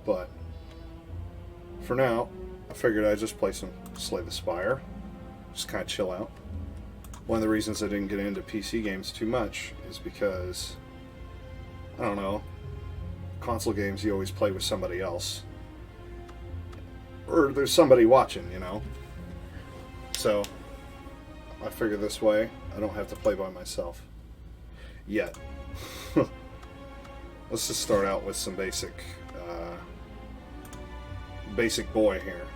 But for now, I figured I'd just play some Slay the Spire. Just kind of chill out. One of the reasons I didn't get into PC games too much is because, I don't know, console games you always play with somebody else. Or there's somebody watching, you know. So, I figure this way, I don't have to play by myself. Yet. Let's just start out with some basic boy here.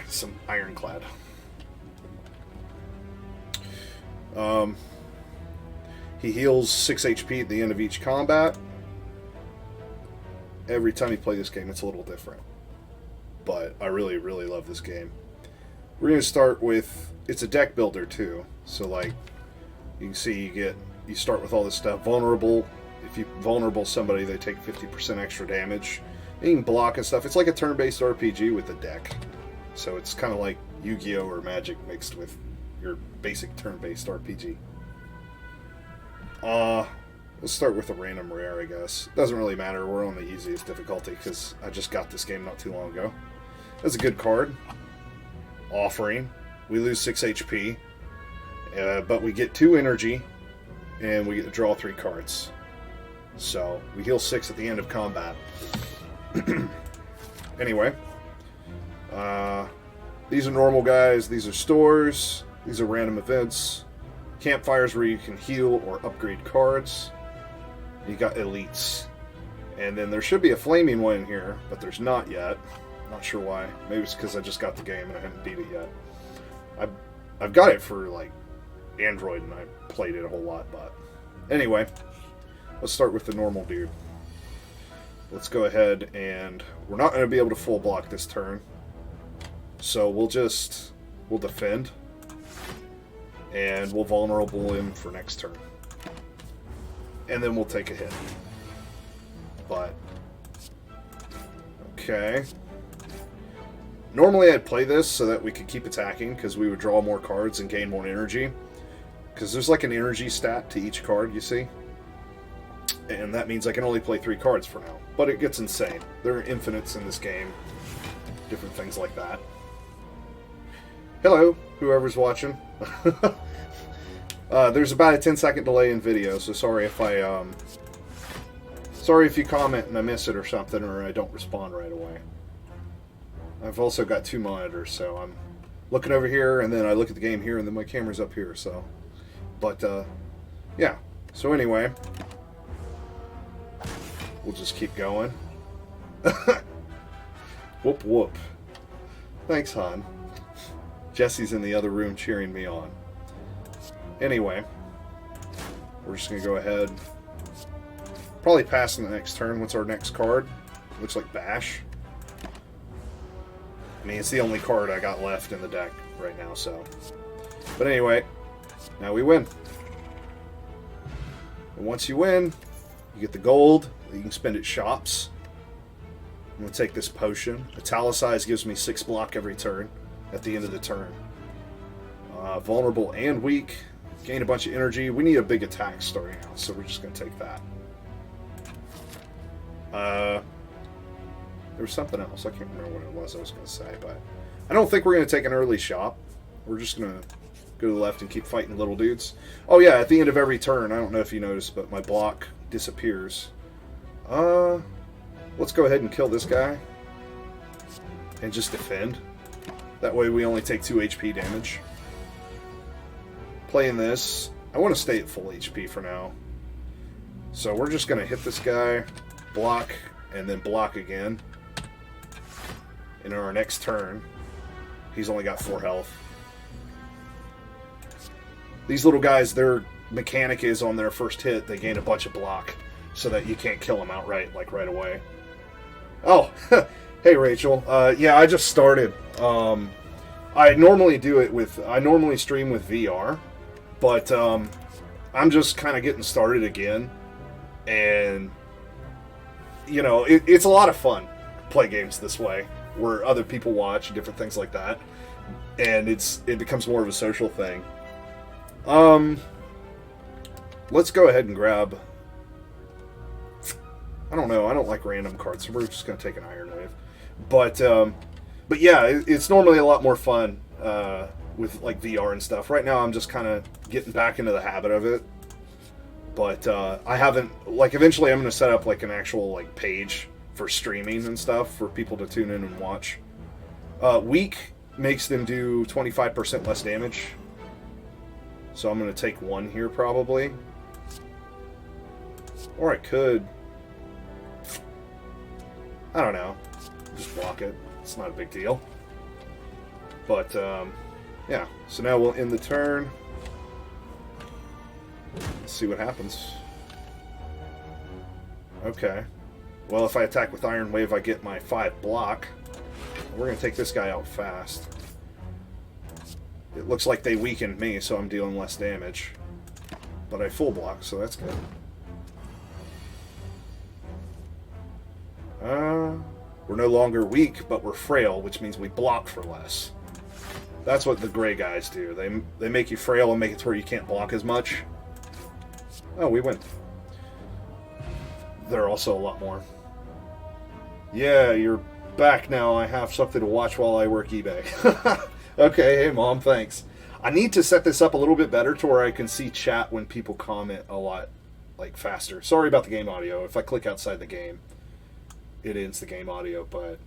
Some Ironclad. He heals 6 HP at the end of each combat. Every time you play this game, it's a little different. But I really, really love this game. We're going to start with... It's a deck builder, too. So, like, you can see you start with all this stuff. Vulnerable. If you vulnerable somebody, they take 50% extra damage. You can block and stuff. It's like a turn-based RPG with a deck. So it's kind of like Yu-Gi-Oh! Or Magic mixed with your basic turn-based RPG. Let's start with a random rare, I guess. Doesn't really matter. We're on the easiest difficulty because I just got this game not too long ago. That's a good card. Offering. We lose 6 HP. But we get 2 energy. And we get to draw 3 cards. So, we heal 6 at the end of combat. Anyway. These are normal guys. These are stores. These are random events. Campfires where you can heal or upgrade cards. You got elites. And then there should be a flaming one in here, but there's not yet. Not sure why. Maybe it's because I just got the game and I haven't beat it yet. I've got it for, like, Android and I played it a whole lot, but... Anyway, let's start with the normal dude. Let's go ahead and... We're not going to be able to full block this turn. So we'll defend. And we'll vulnerable him for next turn. And then we'll take a hit. But... Okay. Normally I'd play this so that we could keep attacking, because we would draw more cards and gain more energy. Because there's like an energy stat to each card, you see? And that means I can only play 3 cards for now. But it gets insane. There are infinites in this game. Different things like that. Hello, whoever's watching. There's about a 10-second delay in video, so sorry if sorry if you comment and I miss it or something, or I don't respond right away. I've also got 2 monitors, so I'm looking over here, and then I look at the game here, and then my camera's up here, so... But, yeah. So anyway... We'll just keep going. Whoop whoop. Thanks, hon. Jesse's in the other room cheering me on. Anyway, we're just going to go ahead. Probably pass in the next turn. What's our next card? Looks like Bash. I mean, it's the only card I got left in the deck right now, so. But anyway, now we win. And once you win, you get the gold. You can spend at shops. I'm going to take this potion. Italicize gives me 6 block every turn at the end of the turn. Vulnerable and weak. Gain a bunch of energy. We need a big attack starting out, so we're just going to take that. There was something else. I can't remember what it was I was going to say, but I don't think we're going to take an early shop. We're just going to go to the left and keep fighting little dudes. Oh yeah, at the end of every turn, I don't know if you noticed, but my block disappears. Let's go ahead and kill this guy. And just defend. That way we only take 2 HP damage. Playing this, I want to stay at full HP for now. So we're just going to hit this guy, block, and then block again. And in our next turn, he's only got 4 health. These little guys, their mechanic is on their first hit, they gain a bunch of block so that you can't kill them outright, like right away. Oh, hey Rachel. Yeah, I just started. I normally stream with VR, but I'm just kind of getting started again. And, you know, it's a lot of fun to play games this way, where other people watch and different things like that. And it becomes more of a social thing. Let's go ahead and grab... I don't know. I don't like random cards, so we're just going to take an Iron Wave. But yeah, it's normally a lot more fun with like VR and stuff. Right now, I'm just kind of getting back into the habit of it. But I haven't, like, eventually I'm going to set up like an actual like page for streaming and stuff for people to tune in and watch. Weak makes them do 25% less damage. So I'm going to take one here probably. Or I could. I don't know. Just block it. It's not a big deal. But, yeah. So now we'll end the turn. Let's see what happens. Okay. Well, if I attack with Iron Wave, I get my 5 block. We're going to take this guy out fast. It looks like they weakened me, so I'm dealing less damage. But I full block, so that's good. We're no longer weak, but we're frail, which means we block for less. That's what the gray guys do. They make you frail and make it to where you can't block as much. Oh, we win. They're also a lot more. Yeah, you're back now. I have something to watch while I work eBay. Okay, hey Mom, thanks. I need to set this up a little bit better to where I can see chat when people comment a lot like faster. Sorry about the game audio. If I click outside the game, it ends the game audio, but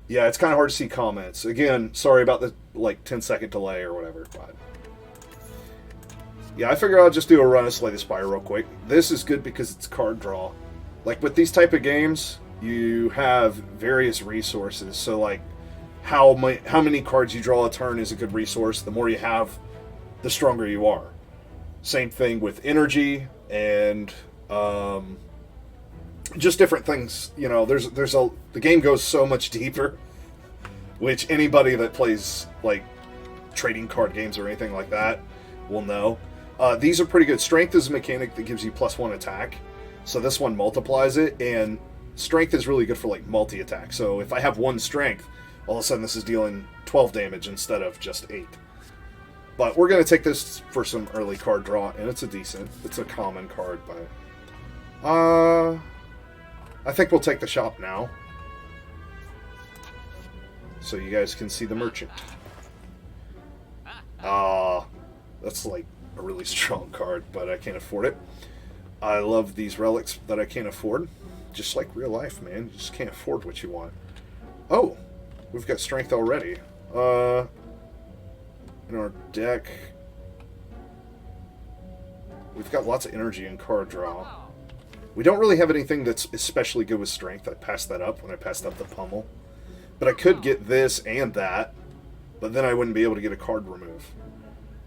yeah, it's kind of hard to see comments. Again, sorry about the like 10-second delay or whatever, but yeah, I figure I'll just do a run of Slay the Spire real quick. This is good because it's card draw. Like with these type of games, you have various resources. So like how many cards you draw a turn is a good resource. The more you have, the stronger you are. Same thing with energy and just different things. You know, the game goes so much deeper, which anybody that plays like trading card games or anything like that will know. These are pretty good. Strength is a mechanic that gives you +1 attack. So this one multiplies it, and strength is really good for like multi-attack. So if I have 1 strength, all of a sudden this is dealing 12 damage instead of just 8. But we're going to take this for some early card draw, and it's a common card, but I think we'll take the shop now. So you guys can see the merchant. That's like a really strong card, but I can't afford it. I love these relics that I can't afford. Just like real life, man. You just can't afford what you want. Oh, we've got strength already. In our deck, we've got lots of energy and card draw. We don't really have anything that's especially good with strength. I passed that up when I passed up the pummel. But I could get this and that, but then I wouldn't be able to get a card remove.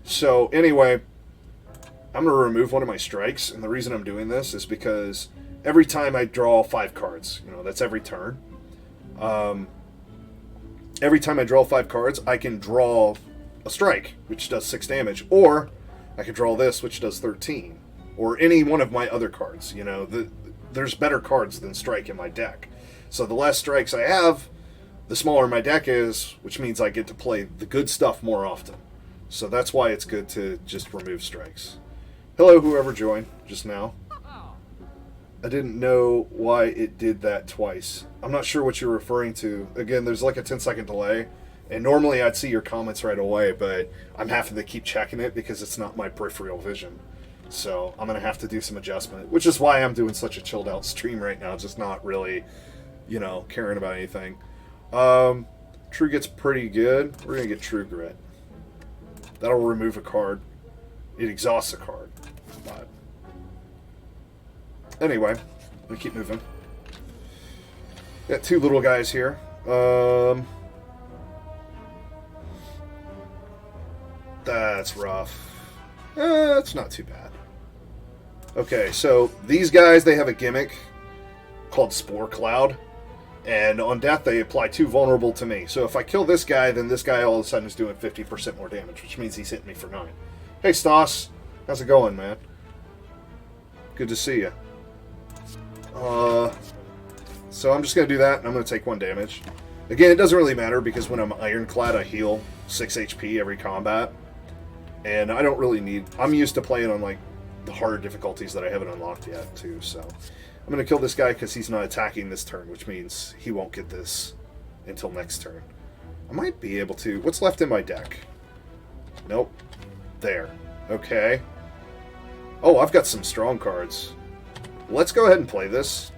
So anyway, I'm going to remove one of my strikes, and the reason I'm doing this is because every time I draw 5 cards, you know, that's every turn. Every time I draw 5 cards, I can draw a strike, which does 6 damage, or I could draw this, which does 13, or any one of my other cards. You know, there's better cards than strike in my deck. So the less strikes I have, the smaller my deck is, which means I get to play the good stuff more often. So that's why it's good to just remove strikes. Hello, whoever joined just now. I didn't know why it did that twice. I'm not sure what you're referring to. Again, there's like a 10-second delay. And normally I'd see your comments right away, but I'm having to keep checking it because it's not my peripheral vision. So I'm going to have to do some adjustment, which is why I'm doing such a chilled out stream right now, just not really, you know, caring about anything. True gets pretty good. We're going to get True Grit. That'll remove a card. It exhausts a card. But anyway, let me keep moving. Got 2 little guys here. That's rough. It's not too bad. Okay, so these guys, they have a gimmick called Spore Cloud. And on death, they apply 2 vulnerable to me. So if I kill this guy, then this guy all of a sudden is doing 50% more damage, which means he's hitting me for 9. Hey, Stas. How's it going, man? Good to see you. So I'm just going to do that, and I'm going to take 1 damage. Again, it doesn't really matter, because when I'm Ironclad, I heal 6 HP every combat. And I don't really need... I'm used to playing on, like, the harder difficulties that I haven't unlocked yet, too, so... I'm going to kill this guy because he's not attacking this turn, which means he won't get this until next turn. I might be able to... What's left in my deck? Nope. There. Okay. Oh, I've got some strong cards. Let's go ahead and play this.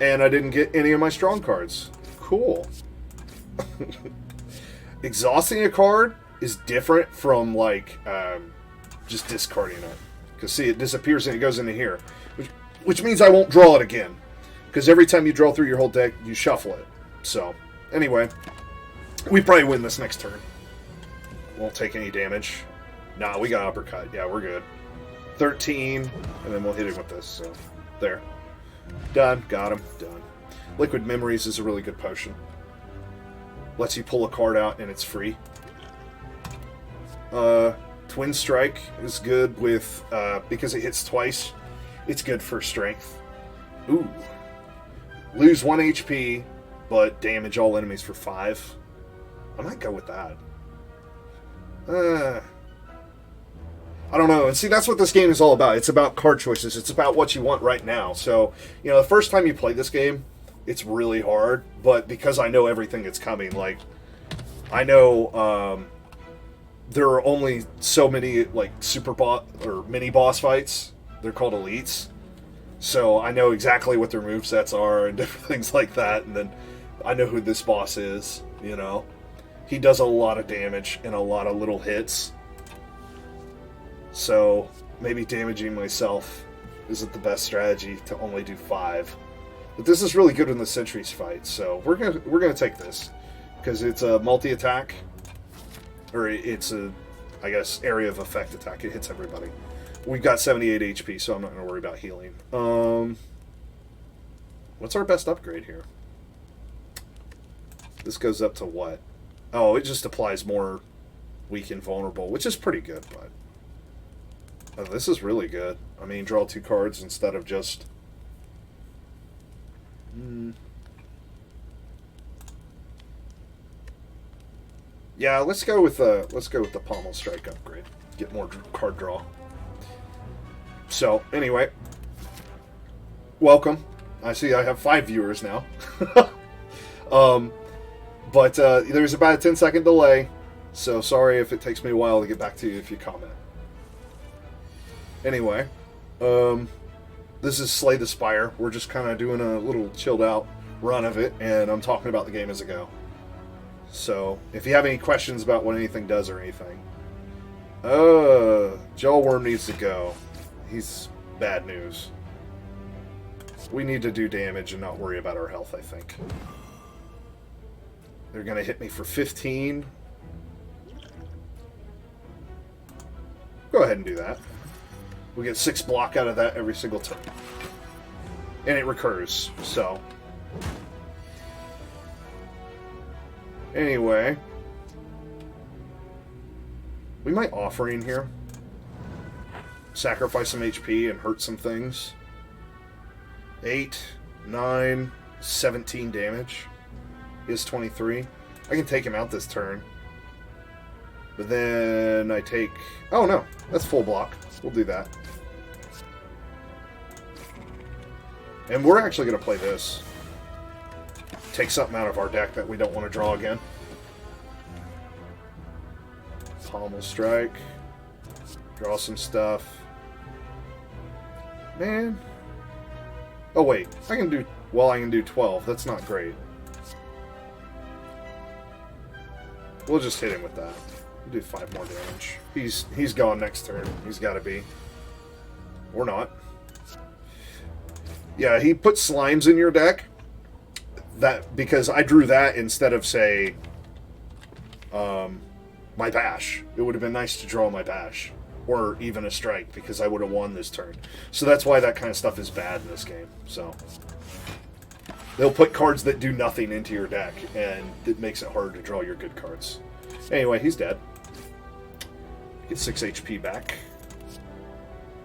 And I didn't get any of my strong cards. Cool. Exhausting a card is different from, like, just discarding it. Because, see, it disappears and it goes into here. Which means I won't draw it again. Because every time you draw through your whole deck, you shuffle it. So, anyway. We probably win this next turn. Won't take any damage. Nah, we got uppercut. Yeah, we're good. 13, and then we'll hit him with this. So, there. Done. Got him. Done. Liquid Memories is a really good potion. Lets you pull a card out and it's free. Twin Strike is good with, because it hits twice, it's good for strength. Ooh. Lose 1 HP, but damage all enemies for 5. I might go with that. I don't know. And see, that's what this game is all about. It's about card choices. It's about what you want right now. So, you know, the first time you play this game, it's really hard. But because I know everything that's coming, like, I know there are only so many, like, super boss or mini boss fights. They're called elites. So I know exactly what their movesets are and different things like that. And then I know who this boss is, you know. He does a lot of damage and a lot of little hits. So maybe damaging myself isn't the best strategy to only do 5. But this is really good in the Sentries fight, so we're gonna take this because it's a multi-attack, or it's a, I guess, area of effect attack. It hits everybody. We've got 78 HP, so I'm not gonna worry about healing. What's our best upgrade here? This goes up to what? Oh, it just applies more weak and vulnerable, which is pretty good, but oh, this is really good. I mean, draw 2 cards instead of just... Yeah, let's go with the Pommel Strike upgrade. Get more card draw. So, anyway. Welcome. I see I have 5 viewers now. But there's about a 10-second delay, so sorry if it takes me a while to get back to you if you comment. Anyway, this is Slay the Spire. We're just kind of doing a little chilled out run of it, and I'm talking about the game as I go. So, if you have any questions about what anything does or anything. Jawworm needs to go. He's bad news. We need to do damage and not worry about our health, I think. They're going to hit me for 15. Go ahead and do that. We get 6 block out of that every single turn. And it recurs, so. Anyway. We might Offering here. Sacrifice some HP and hurt some things. 8, 9, 17 damage. He has 23. I can take him out this turn. But then I take... Oh, no. That's full block. We'll do that. And we're actually going to play this. Take something out of our deck that we don't want to draw again. Pommel Strike. Draw some stuff. Man. Oh, wait. I can do... Well, I can do 12. That's not great. We'll just hit him with that. We'll do 5 more damage. He's gone next turn. He's got to be. Or not. Yeah, he put slimes in your deck. That because I drew that instead of, say, my bash. It would have been nice to draw my bash. Or even a strike, because I would have won this turn. So that's why that kind of stuff is bad in this game. So they'll put cards that do nothing into your deck, and it makes it harder to draw your good cards. Anyway, he's dead. Get 6 HP back.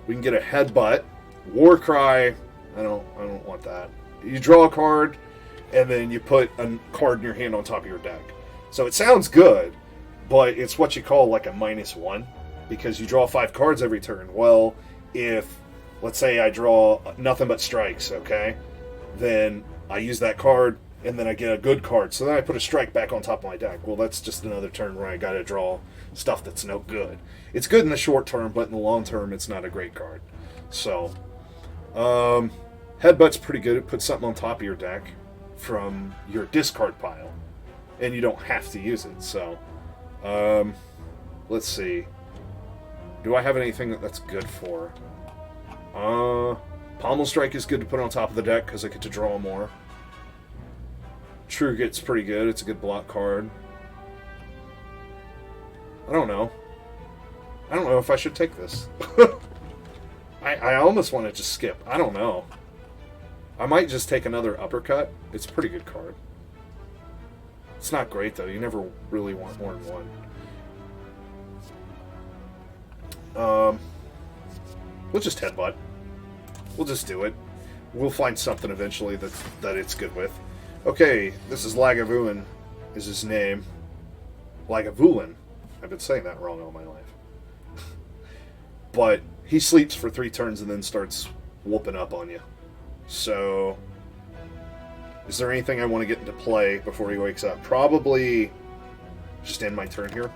We can get a Headbutt. Warcry. I don't want that. You draw a card, and then you put a card in your hand on top of your deck. So it sounds good, but it's what you call like a -1, because you draw 5 cards every turn. Well, if let's say I draw nothing but strikes, okay? Then I use that card, and then I get a good card. So then I put a strike back on top of my deck. Well, that's just another turn where I got to draw stuff that's no good. It's good in the short term, but in the long term, it's not a great card. So, Headbutt's pretty good. It puts something on top of your deck from your discard pile, and you don't have to use it. So, let's see. Do I have anything that's good for? Pommel Strike is good to put on top of the deck because I get to draw more. Truget's pretty good. It's a good block card. I don't know. I don't know if I should take this. I almost want to just skip. I don't know. I might just take another Uppercut. It's a pretty good card. It's not great, though. You never really want more than one. We'll just Headbutt. We'll just do it. We'll find something eventually that it's good with. Okay, this is Lagavulin, is his name. Lagavulin. I've been saying that wrong all my life. But he sleeps for 3 turns and then starts whooping up on you. So, is there anything I want to get into play before he wakes up? Probably just end my turn here.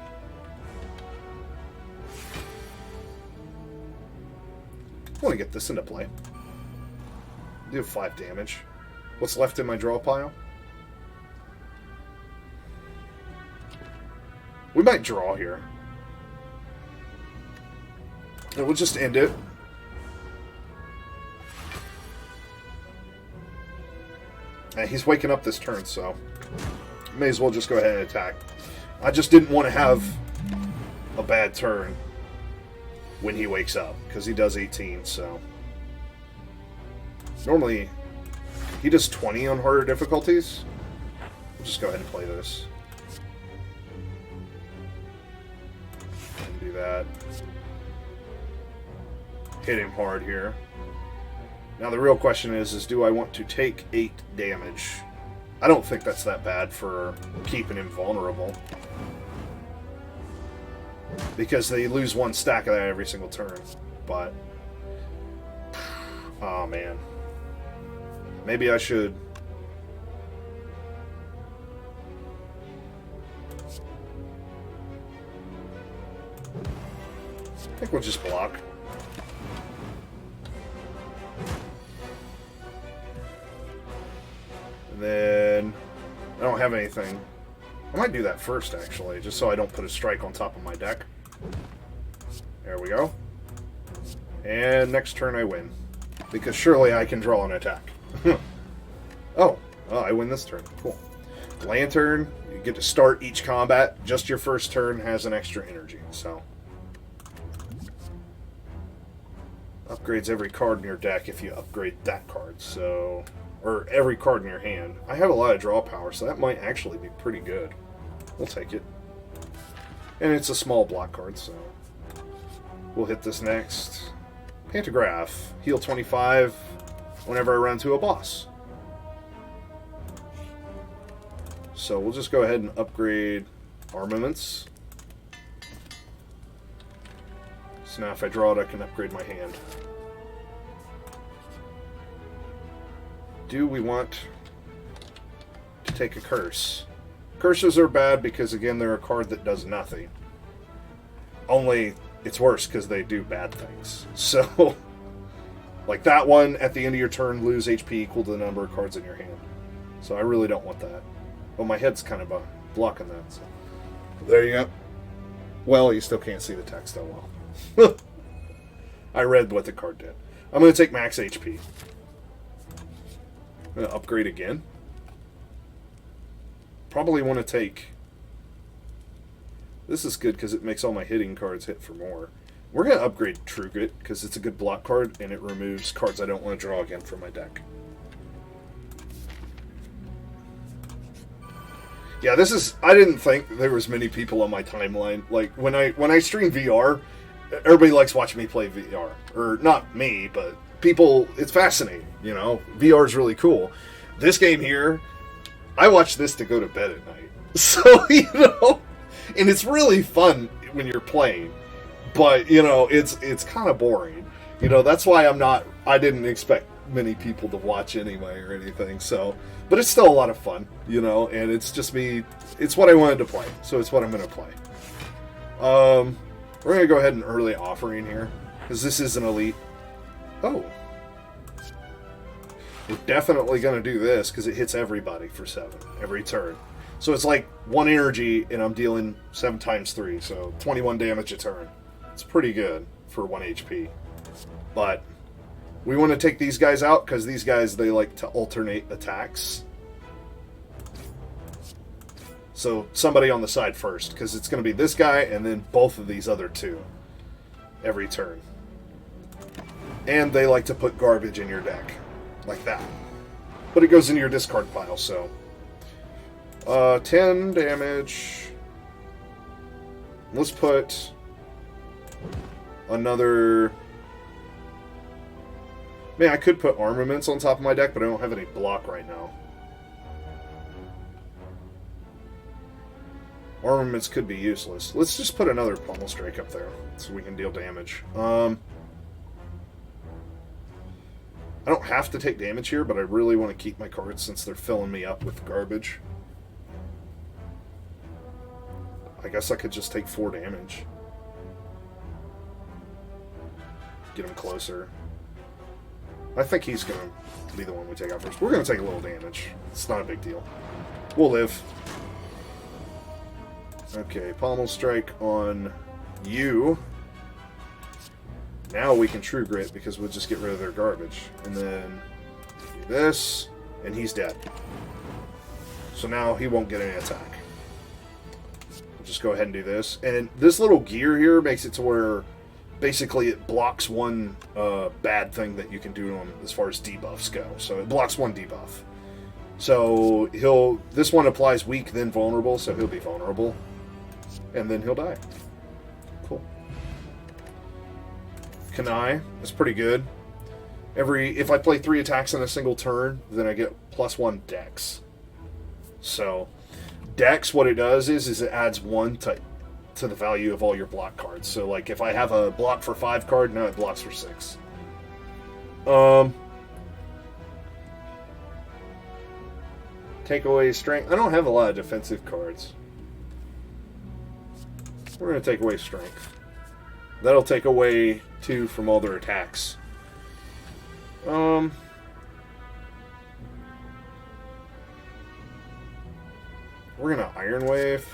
I want to get this into play. Do 5 damage. What's left in my draw pile? We might draw here. And we'll just end it. And he's waking up this turn, so may as well just go ahead and attack. I just didn't want to have a bad turn when he wakes up, because he does 18, so... Normally, he does 20 on harder difficulties. We'll just go ahead and play this. And do that. Hit him hard here. Now the real question is do I want to take 8 damage? I don't think that's that bad for keeping him vulnerable. Because they lose 1 stack of that every single turn. But... oh, man. Maybe I should... I think we'll just block. And then... I don't have anything. I might do that first, actually, just so I don't put a strike on top of my deck. There we go. And next turn I win. Because surely I can draw an attack. Oh, I win this turn. Cool. Lantern, you get to start each combat. Just your first turn has an extra energy, so... Upgrades every card in your deck if you upgrade that card, so... Or every card in your hand. I have a lot of draw power, so that might actually be pretty good. We'll take it. And it's a small block card, so... We'll hit this next. Pantograph. Heal 25 whenever I run into a boss. So we'll just go ahead and upgrade armaments. So now if I draw it, I can upgrade my hand. Do we want to take a curse? Curses are bad because, again, they're a card that does nothing. Only, it's worse because they do bad things. So, like that one, at the end of your turn, lose HP equal to the number of cards in your hand. So I really don't want that. Well, my head's kind of blocking that. So. There you go. Well, you still can't see the text, oh well. I read what the card did. I'm going to take max HP. I'm going to upgrade again. Probably want to take... This is good because it makes all my hitting cards hit for more. We're going to upgrade Truget because it's a good block card and it removes cards I don't want to draw again from my deck. Yeah, this is... I didn't think there was many people on my timeline. Like, when I stream VR, everybody likes watching me play VR. Or, not me, but people... It's fascinating, you know? VR is really cool. This game here, I watch this to go to bed at night. So, you know... And it's really fun when you're playing. But, you know, it's kind of boring. You know, that's why I didn't expect many people to watch anyway or anything, so. But it's still a lot of fun, you know, and it's just me, it's what I wanted to play, so it's what I'm going to play. We're going to go ahead and early offering here, because this is an elite. Oh. We're definitely going to do this, because it hits everybody for 7, every turn. So it's like 1 energy, and I'm dealing 7 times 3, so 21 damage a turn. It's pretty good for 1 HP. But we want to take these guys out, because these guys, they like to alternate attacks. So somebody on the side first, because it's going to be this guy, and then both of these other 2 every turn. And they like to put garbage in your deck, like that. But it goes into your discard pile, so... 10 damage. Let's put another... Man, I could put armaments on top of my deck, but I don't have any block right now. Armaments could be useless. Let's just put another Pommel Strike up there, so we can deal damage. I don't have to take damage here, but I really want to keep my cards since they're filling me up with garbage. I guess I could just take 4 damage. Get him closer. I think he's going to be the one we take out first. We're going to take a little damage. It's not a big deal. We'll live. Okay, Pommel Strike on you. Now we can True Grit because we'll just get rid of their garbage. And then do this, and he's dead. So now he won't get any attack. We'll just go ahead and do this. And this little gear here makes it to where basically it blocks one bad thing that you can do to him as far as debuffs go. So it blocks 1 debuff. So this one applies weak, then vulnerable, so he'll be vulnerable. And then he'll die. Cool. Kanai is pretty good. If I play 3 attacks in a single turn, then I get +1 dex. So dex, what it does is it adds 1 to the value of all your block cards. So like if I have a block for 5 card, now it blocks for 6. Take away strength. I don't have a lot of defensive cards. We're going to take away strength. That'll take away 2 from all their attacks. We're going to Iron Wave.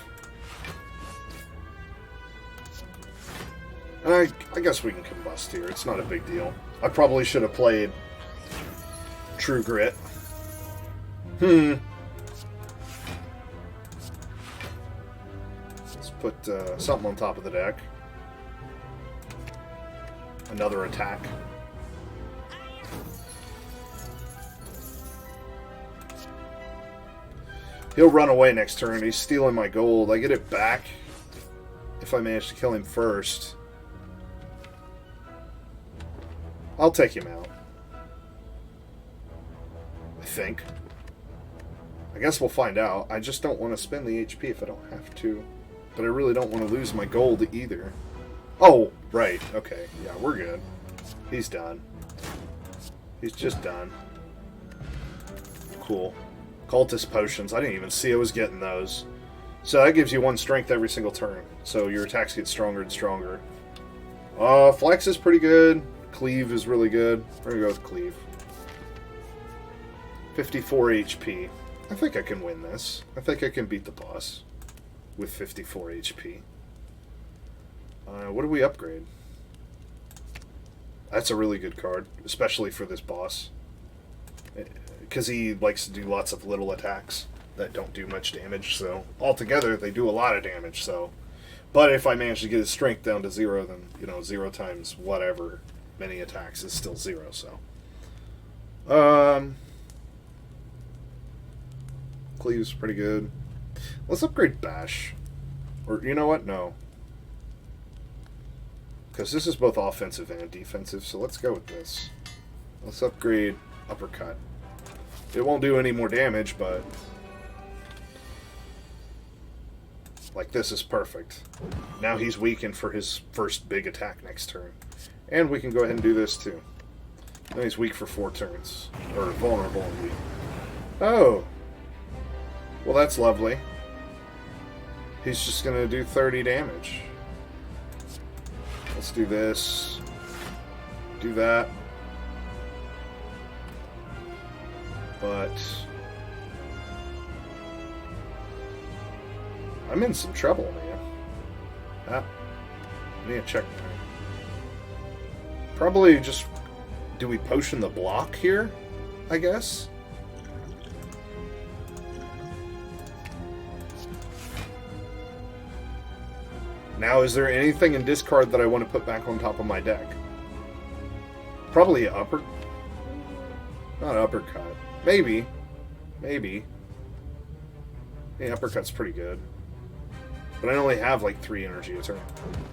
I guess we can combust here. It's not a big deal. I probably should have played True Grit. Let's put something on top of the deck. Another attack. He'll run away next turn. He's stealing my gold. I get it back if I manage to kill him first. I'll take him out. I think. I guess we'll find out. I just don't want to spend the HP if I don't have to. But I really don't want to lose my gold either. Oh, right. Okay. Yeah, we're good. He's done. He's just done. Cool. Cultist Potions. I didn't even see I was getting those. So that gives you 1 strength every single turn. So your attacks get stronger and stronger. Flex is pretty good. Cleave is really good. We're going to go with Cleave. 54 HP. I think I can win this. I think I can beat the boss with 54 HP. What do we upgrade? That's a really good card, especially for this boss. Because he likes to do lots of little attacks that don't do much damage, so altogether they do a lot of damage, so. But if I manage to get his strength down to 0, then, 0 times whatever many attacks is still 0, so. Cleave's pretty good. Let's upgrade Bash. Or, you know what? No. Because this is both offensive and defensive, so let's go with this. Let's upgrade Uppercut. It won't do any more damage, but... like, this is perfect. Now he's weakened for his first big attack next turn. And we can go ahead and do this too. Now he's weak for 4 turns. Or vulnerable and weak. Oh! Well, that's lovely. He's just going to do 30 damage. Let's do this. Do that. But I'm in some trouble, man. Ah, I need to check. Probably just... Do we potion the block here? I guess? Now, is there anything in discard that I want to put back on top of my deck? Probably an upper... Not uppercut. Maybe. Maybe. The uppercut's pretty good. But I only have like 3 energy a turn.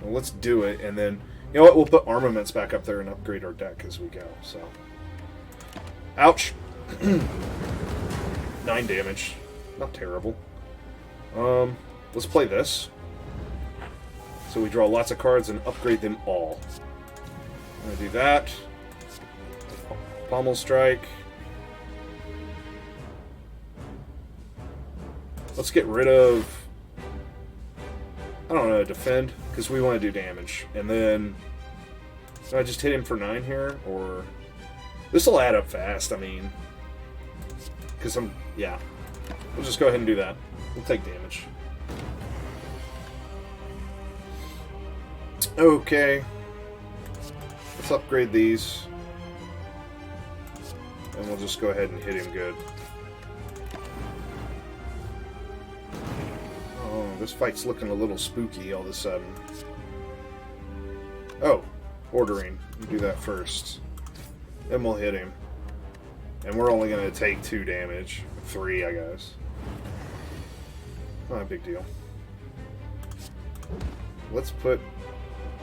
Well, let's do it, and then... You know what? We'll put armaments back up there and upgrade our deck as we go, so... Ouch! 9 damage. Not terrible. Let's play this. So we draw lots of cards and upgrade them all. I'm going to do that. Pommel Strike. Let's get rid of... I don't know, defend, because we want to do damage. And then... Do I just hit him for 9 here? Or... This will add up fast, I mean... Because I'm... Yeah. We'll just go ahead and do that. We'll take damage. Okay. Let's upgrade these. And we'll just go ahead and hit him good. Oh, this fight's looking a little spooky all of a sudden. Oh, ordering. We'll do that first. Then we'll hit him. And we're only going to take 2 damage. 3, I guess. Not a big deal. Let's put...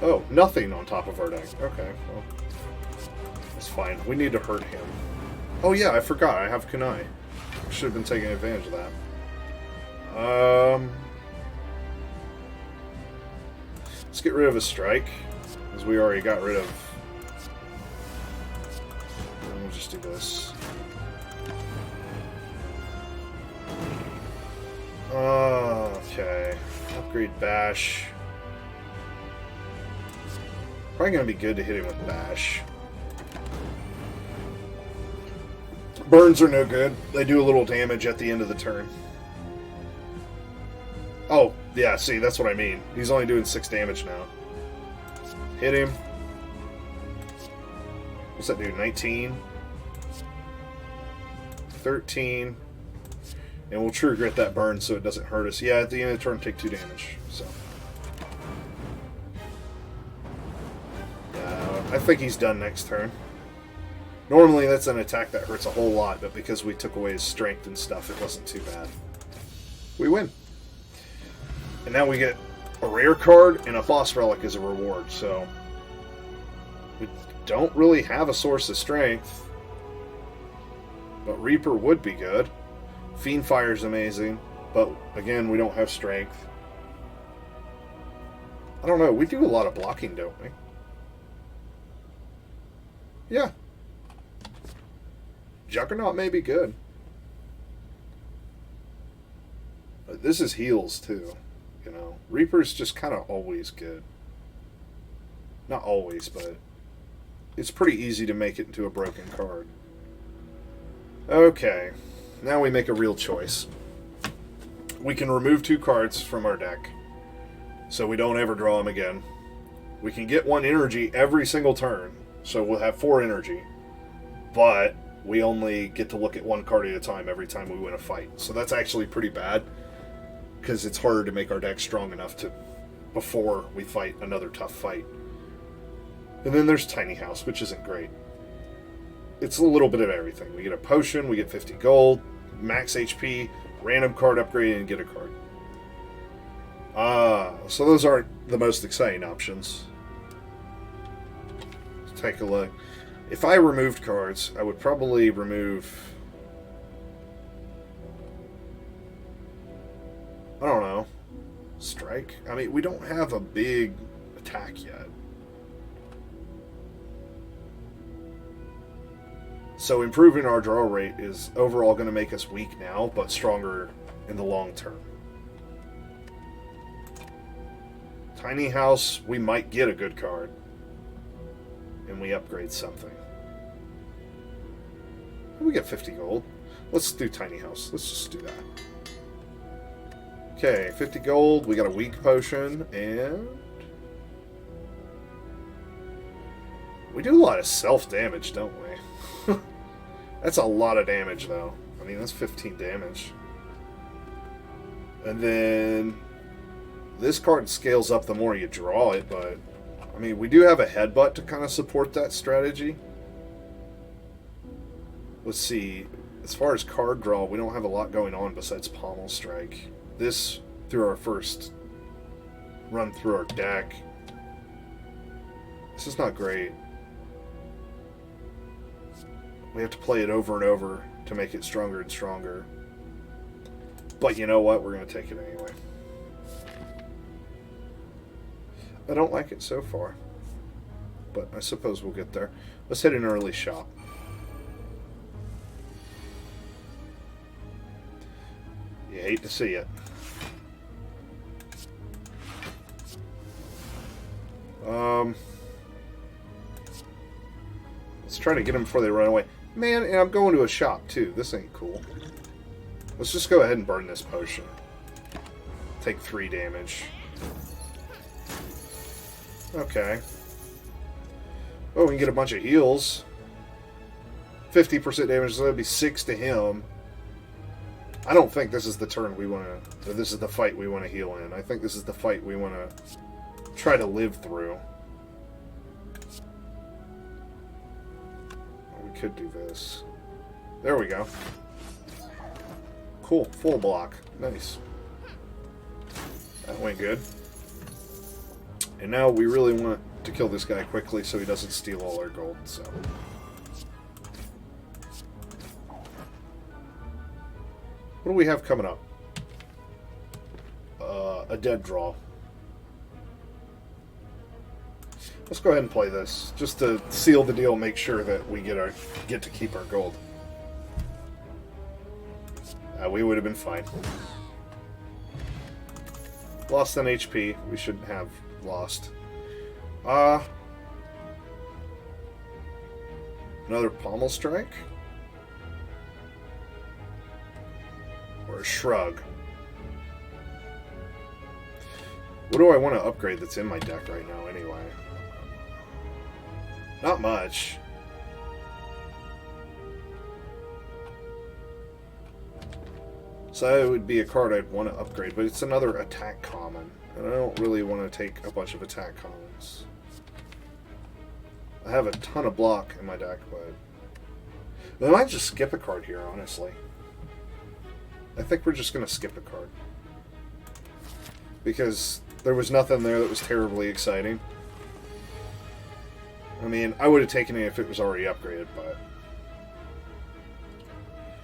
Oh, nothing on top of our deck. Okay, well, that's fine. We need to hurt him. Oh yeah, I forgot. I have Kunai. Should have been taking advantage of that. Let's get rid of a strike, because we already got rid of... We'll just do this. Okay. Upgrade Bash. Probably going to be good to hit him with Bash. Burns are no good. They do a little damage at the end of the turn. Oh, yeah, see, that's what I mean. He's only doing 6 damage now. Hit him. What's that do? 19? 13. And we'll true grit that burn so it doesn't hurt us. Yeah, at the end of the turn, take 2 damage. So... I think he's done next turn. Normally that's an attack that hurts a whole lot, but because we took away his strength and stuff, it wasn't too bad. We win. And now we get a rare card and a boss relic as a reward, so... We don't really have a source of strength. But Reaper would be good. Fiend Fire's amazing, but again, we don't have strength. I don't know, we do a lot of blocking, don't we? Yeah. Juggernaut may be good. But this is heals, too. You know, Reaper's just kind of always good. Not always, but it's pretty easy to make it into a broken card. Okay. Now we make a real choice. We can remove 2 cards from our deck, so we don't ever draw them again. We can get 1 energy every single turn. So we'll have 4 energy, but we only get to look at 1 card at a time every time we win a fight. So that's actually pretty bad, because it's harder to make our deck strong enough to before we fight another tough fight. And then there's Tiny House, which isn't great. It's a little bit of everything. We get a potion, we get 50 gold, max HP, random card upgrade, and get a card. So those aren't the most exciting options. Take a look. If I removed cards, I would probably remove... I don't know. Strike? I mean, we don't have a big attack yet. So improving our draw rate is overall going to make us weak now, but stronger in the long term. Tiny house, we might get a good card. And we upgrade something. We get 50 gold. Let's do tiny house. Let's just do that. Okay, 50 gold. We got a weak potion, and we do a lot of self-damage, don't we? That's a lot of damage, though. I mean, that's 15 damage. And then this card scales up the more you draw it, but I mean, we do have a headbutt to kind of support that strategy. Let's see. As far as card draw, we don't have a lot going on besides Pommel Strike. This, through our first run through our deck, this is not great. We have to play it over and over to make it stronger and stronger. But you know what? We're going to take it anyway. I don't like it so far, but I suppose we'll get there. Let's hit an early shot. You hate to see it. Let's try to get them before they run away. Man, and I'm going to a shop too. This ain't cool. Let's just go ahead and burn this potion. Take 3 damage. Okay. Oh, we can get a bunch of heals. 50% damage, so that'd be 6 to him. I don't think this is the turn we want to... This is the fight we want to heal in. I think this is the fight we want to try to live through. We could do this. There we go. Cool. Full block. Nice. That went good. And now we really want to kill this guy quickly so he doesn't steal all our gold, so... What do we have coming up? A dead draw. Let's go ahead and play this, just to seal the deal, make sure that we get to keep our gold. We would have been fine. Lost on HP. We shouldn't have lost. Another Pommel Strike? Or a Shrug? What do I want to upgrade that's in my deck right now anyway? Not much. So that would be a card I'd want to upgrade, but it's another attack common. And I don't really want to take a bunch of attack commons. I have a ton of block in my deck, but... I might just skip a card here, honestly. I think we're just going to skip a card. Because there was nothing there that was terribly exciting. I mean, I would have taken it if it was already upgraded, but...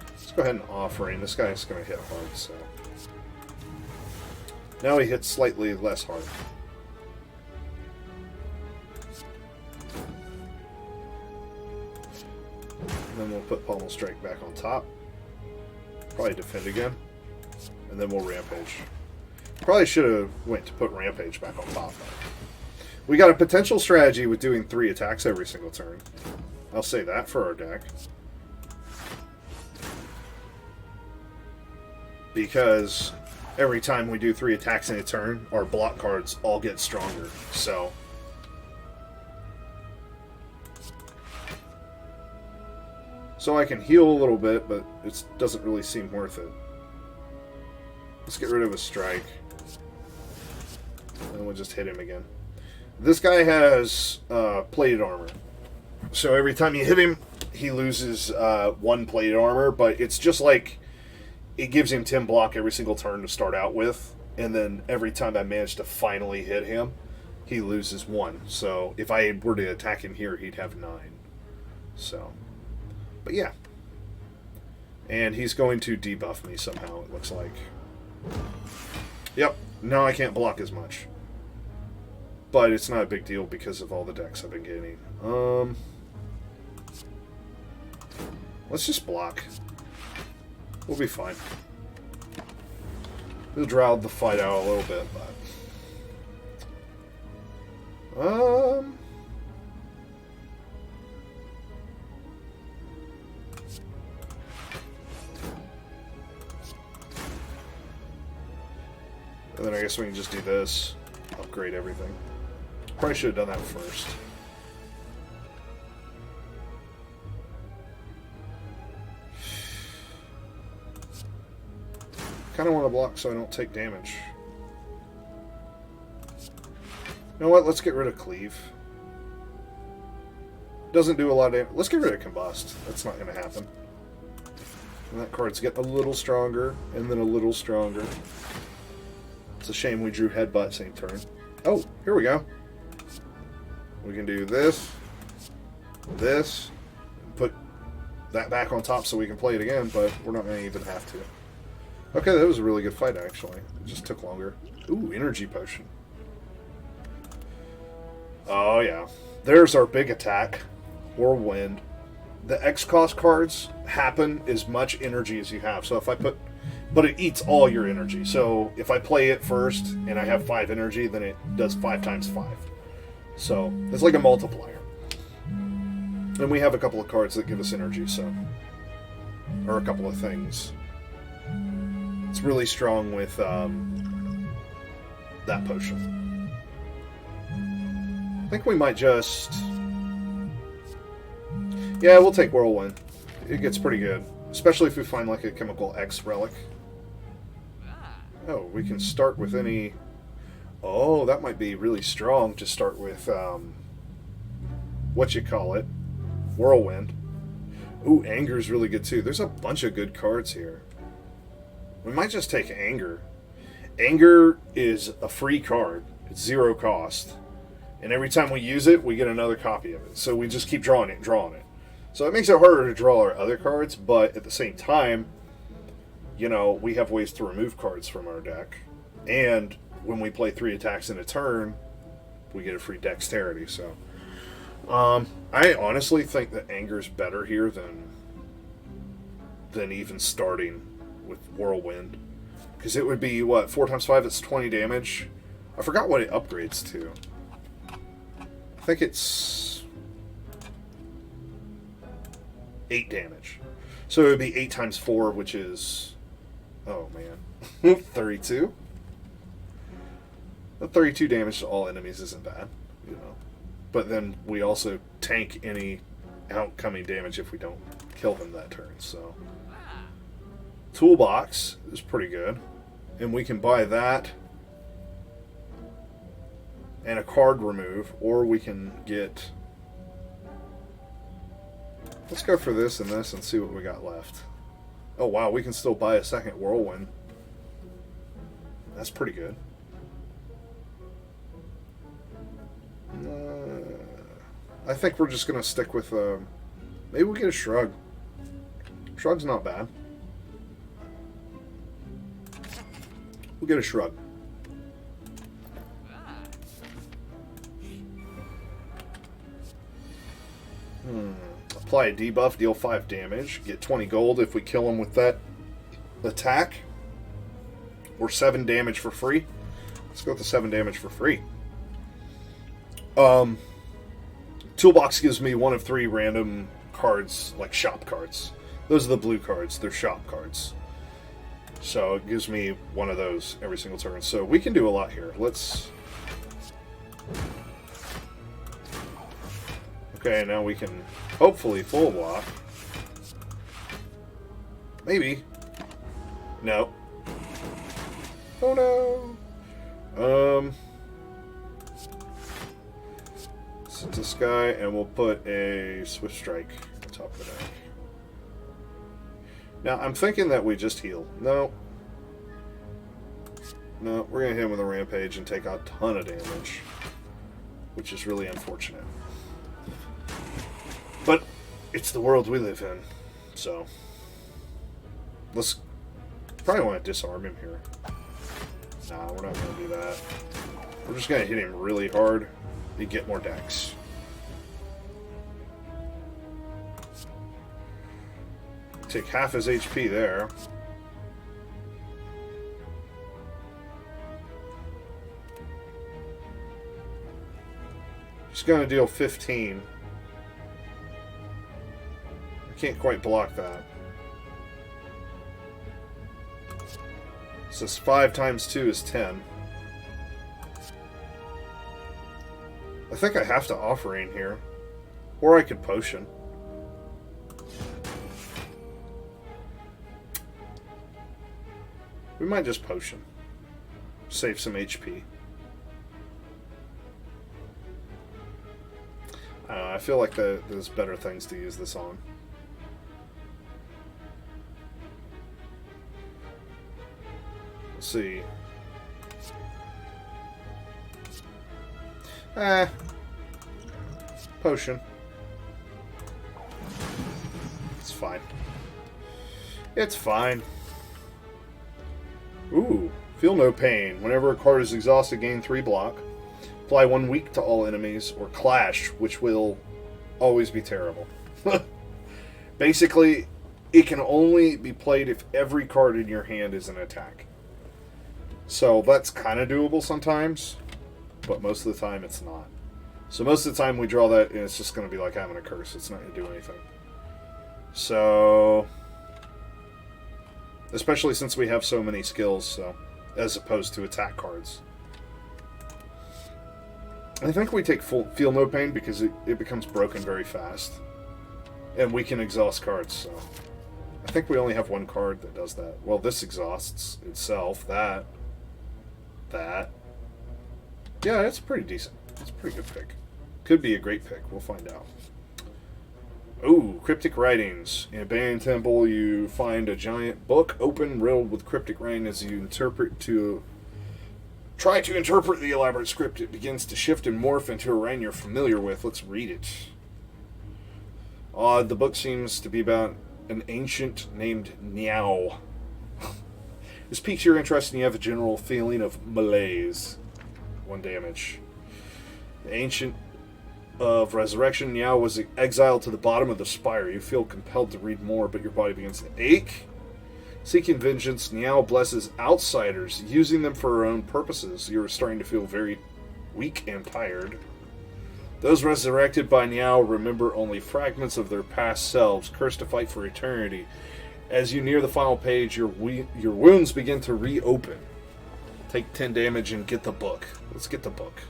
Let's go ahead and offering. This guy's going to hit hard, so... Now he hits slightly less hard. And then we'll put Pommel Strike back on top. Probably defend again. And then we'll Rampage. Probably should have went to put Rampage back on top. We got a potential strategy with doing 3 attacks every single turn. I'll say that for our deck. Because every time we do 3 attacks in a turn, our block cards all get stronger. So... So I can heal a little bit, but it doesn't really seem worth it. Let's get rid of a strike. And we'll just hit him again. This guy has plated armor. So every time you hit him, he loses 1 plated armor, but it's just like it gives him 10 block every single turn to start out with. And then every time I manage to finally hit him, he loses 1. So if I were to attack him here, he'd have 9. So... But yeah. And he's going to debuff me somehow, it looks like. Yep. Now I can't block as much. But it's not a big deal because of all the decks I've been getting. Let's just block. We'll be fine. We'll drown the fight out a little bit, but... And then I guess we can just do this. Upgrade everything. Probably should have done that first. Kind of want to block so I don't take damage. You know what? Let's get rid of Cleave. Doesn't do a lot of damage. Let's get rid of Combust. That's not going to happen. And that card's getting a little stronger, and then a little stronger. It's a shame we drew Headbutt same turn. Oh, here we go. We can do this, this, put that back on top so we can play it again, but we're not going to even have to. Okay, that was a really good fight, actually. It just took longer. Ooh, Energy Potion. Oh, yeah. There's our big attack. Whirlwind. The X-Cost cards happen as much energy as you have. So if I put... But it eats all your energy. So if I play it first and I have 5 energy, then it does 5 times 5. So it's like a multiplier. And we have a couple of cards that give us energy, so... Or a couple of things. It's really strong with that potion. I think we might just... Yeah, we'll take Whirlwind. It gets pretty good. Especially if we find like a Chemical X relic. Oh, we can start with any... Oh, that might be really strong to start with, Whirlwind. Ooh, Anger's really good too. There's a bunch of good cards here. We might just take Anger. Anger is a free card. It's 0 cost. And every time we use it, we get another copy of it. So we just keep drawing it. So it makes it harder to draw our other cards, but at the same time, you know, we have ways to remove cards from our deck. And when we play 3 attacks in a turn, we get a free dexterity. So I honestly think that Anger's better here than even starting with Whirlwind. Because it would be, what, 4 times 5, it's 20 damage. I forgot what it upgrades to. I think it's 8 damage. So it would be 8 times 4, which is... Oh, man. 32? The 32 damage to all enemies isn't bad, you know. But then we also tank any outcoming damage if we don't kill them that turn, so... Toolbox is pretty good. And we can buy that and a card remove, or we can get... Let's go for this and this and see what we got left. Oh wow, we can still buy a second Whirlwind. That's pretty good. I think we're just going to stick with... maybe we get a Shrug. Shrug's not bad. We'll get a Shrug. Apply a debuff, deal 5 damage. Get 20 gold if we kill him with that attack. Or 7 damage for free. Let's go with the 7 damage for free. Toolbox gives me 1 of 3 random cards, like shop cards. Those are the blue cards. They're shop cards. So it gives me 1 of those every single turn. So we can do a lot here. Let's... Okay, now we can hopefully full block. Maybe. No. Oh no. Set this guy, and we'll put a Swift Strike on top of the deck. Now, I'm thinking that we just heal. No. No, we're going to hit him with a Rampage and take a ton of damage. Which is really unfortunate. But it's the world we live in. So, let's probably want to disarm him here. Nah, we're not going to do that. We're just going to hit him really hard to get more decks. Take half his HP there. Just going to deal 15. I can't quite block that. So 5 times 2 is 10. I think I have to Offering here. Or I could Potion. We might just Potion. Save some HP. I don't know, I feel like there's better things to use this on. Let's see. Potion. It's fine. It's fine. Ooh. Feel no pain. Whenever a card is exhausted, gain 3 block. Apply 1 weak to all enemies, or Clash, which will always be terrible. Basically, it can only be played if every card in your hand is an attack. So that's kind of doable sometimes, but most of the time it's not. So most of the time we draw that, and it's just going to be like having a curse. It's not going to do anything. So, especially since we have so many skills, so as opposed to attack cards. I think we take Feel No Pain because it becomes broken very fast. And we can exhaust cards, so... I think we only have 1 card that does that. Well, this exhausts itself. That. Yeah, it's pretty decent. It's a pretty good pick. Could be a great pick. We'll find out. Ooh, Cryptic Writings. In a Banyan Temple, you find a giant book open, riddled with cryptic writing as you try to interpret the elaborate script. It begins to shift and morph into a writing you're familiar with. Let's read it. The book seems to be about an ancient named Niao. This piques your interest and you have a general feeling of malaise. 1 damage. The Ancient of Resurrection, Niao was exiled to the bottom of the Spire. You feel compelled to read more, but your body begins to ache. Seeking vengeance, Niao blesses outsiders, using them for her own purposes. You're starting to feel very weak and tired. Those resurrected by Niao remember only fragments of their past selves, cursed to fight for eternity. As you near the final page, your wounds begin to reopen. Take 10 damage and get the book. Let's get the book.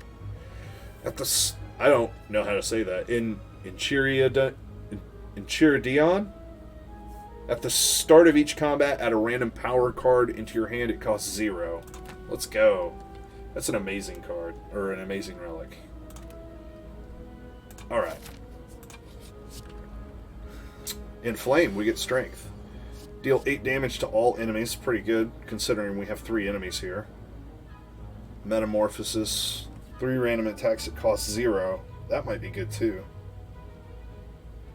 I don't know how to say that. In Chiridion, at the start of each combat, add a random power card into your hand. It costs 0. Let's go. That's an amazing card, or an amazing relic. Alright. In Flame, we get Strength. Deal 8 damage to all enemies. Pretty good, considering we have 3 enemies here. Metamorphosis. 3 random attacks that cost 0. That might be good, too.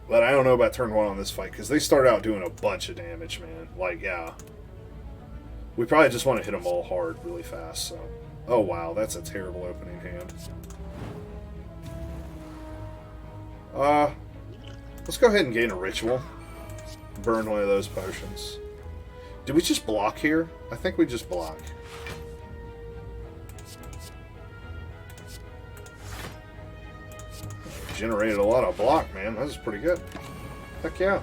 But I don't know about turn 1 on this fight, because they start out doing a bunch of damage, man. Like, yeah. We probably just want to hit them all hard really fast, so... Oh, wow, that's a terrible opening hand. Let's go ahead and gain a ritual. Burn one of those potions. Did we just block here? I think we just block. Generated a lot of block, man. That was pretty good. Heck yeah.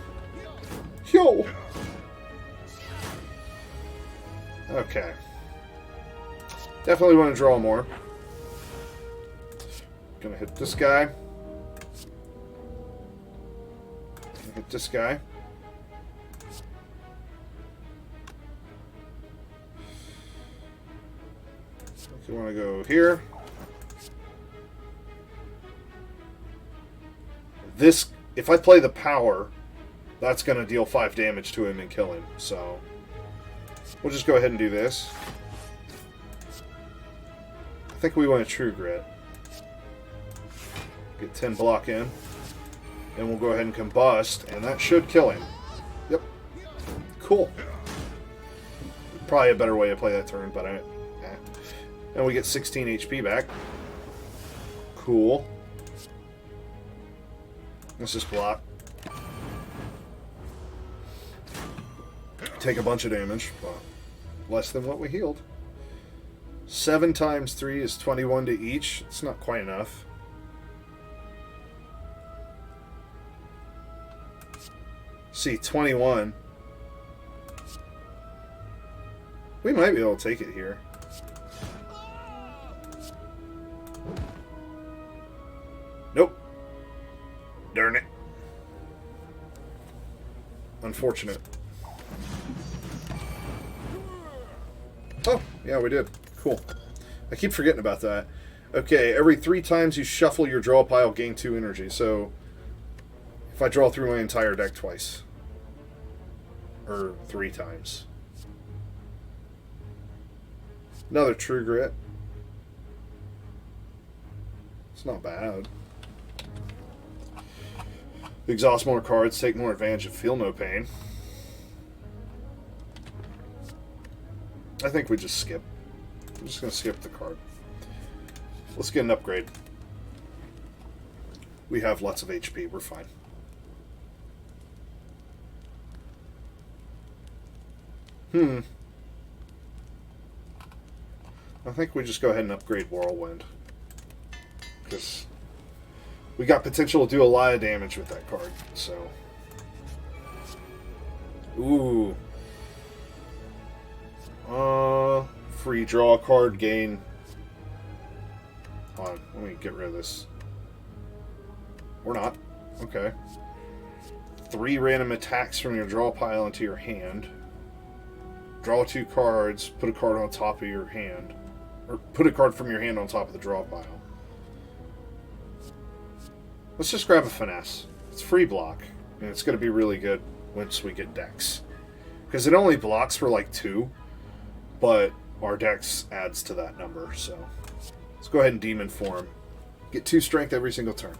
Yo! Okay. Definitely want to draw more. Gonna hit this guy. Gonna hit this guy. You want to go here. This, if I play the power, that's going to deal 5 damage to him and kill him. So, we'll just go ahead and do this. I think we want a True Grit. Get 10 block in. And we'll go ahead and combust, and that should kill him. Yep. Cool. Probably a better way to play that turn, but and we get 16 HP back. Cool. Let's just block. Take a bunch of damage, but less than what we healed. 7 times 3 is 21 to each. It's not quite enough. See, 21. We might be able to take it here. Nope. Darn it. Unfortunate. Oh, yeah, we did. Cool. I keep forgetting about that. Okay, every 3 times you shuffle your draw pile, gain 2 energy. So, if I draw through my entire deck twice. Or 3 times. Another True Grit. It's not bad. Exhaust more cards, take more advantage and feel no pain. I think we just skip. I'm just going to skip the card. Let's get an upgrade. We have lots of HP. We're fine. I think we just go ahead and upgrade Whirlwind. Because we got potential to do a lot of damage with that card. So. Ooh. Free draw card, gain. Hold on, let me get rid of this. Or not. Okay. 3 random attacks from your draw pile into your hand. Draw 2 cards, put a card on top of your hand. Or put a card from your hand on top of the draw pile. Let's just grab a Finesse. It's free block, and it's going to be really good once we get Dex. Because it only blocks for like 2, but our Dex adds to that number, so let's go ahead and Demon Form. Get 2 strength every single turn.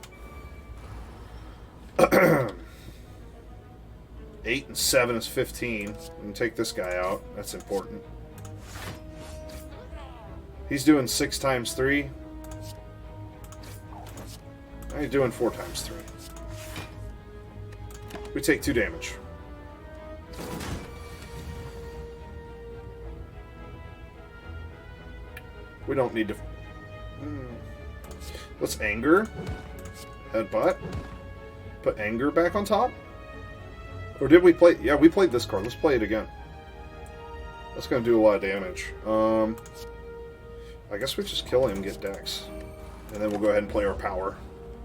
8 and 7 is 15. We can take this guy out. That's important. He's doing 6 times 3. He's doing 4 times 3. We take 2 damage. We don't need to... Let's Anger. Headbutt. Put Anger back on top. Or did we play... Yeah, we played this card. Let's play it again. That's going to do a lot of damage. I guess we just kill him and get Dex. And then we'll go ahead and play our power.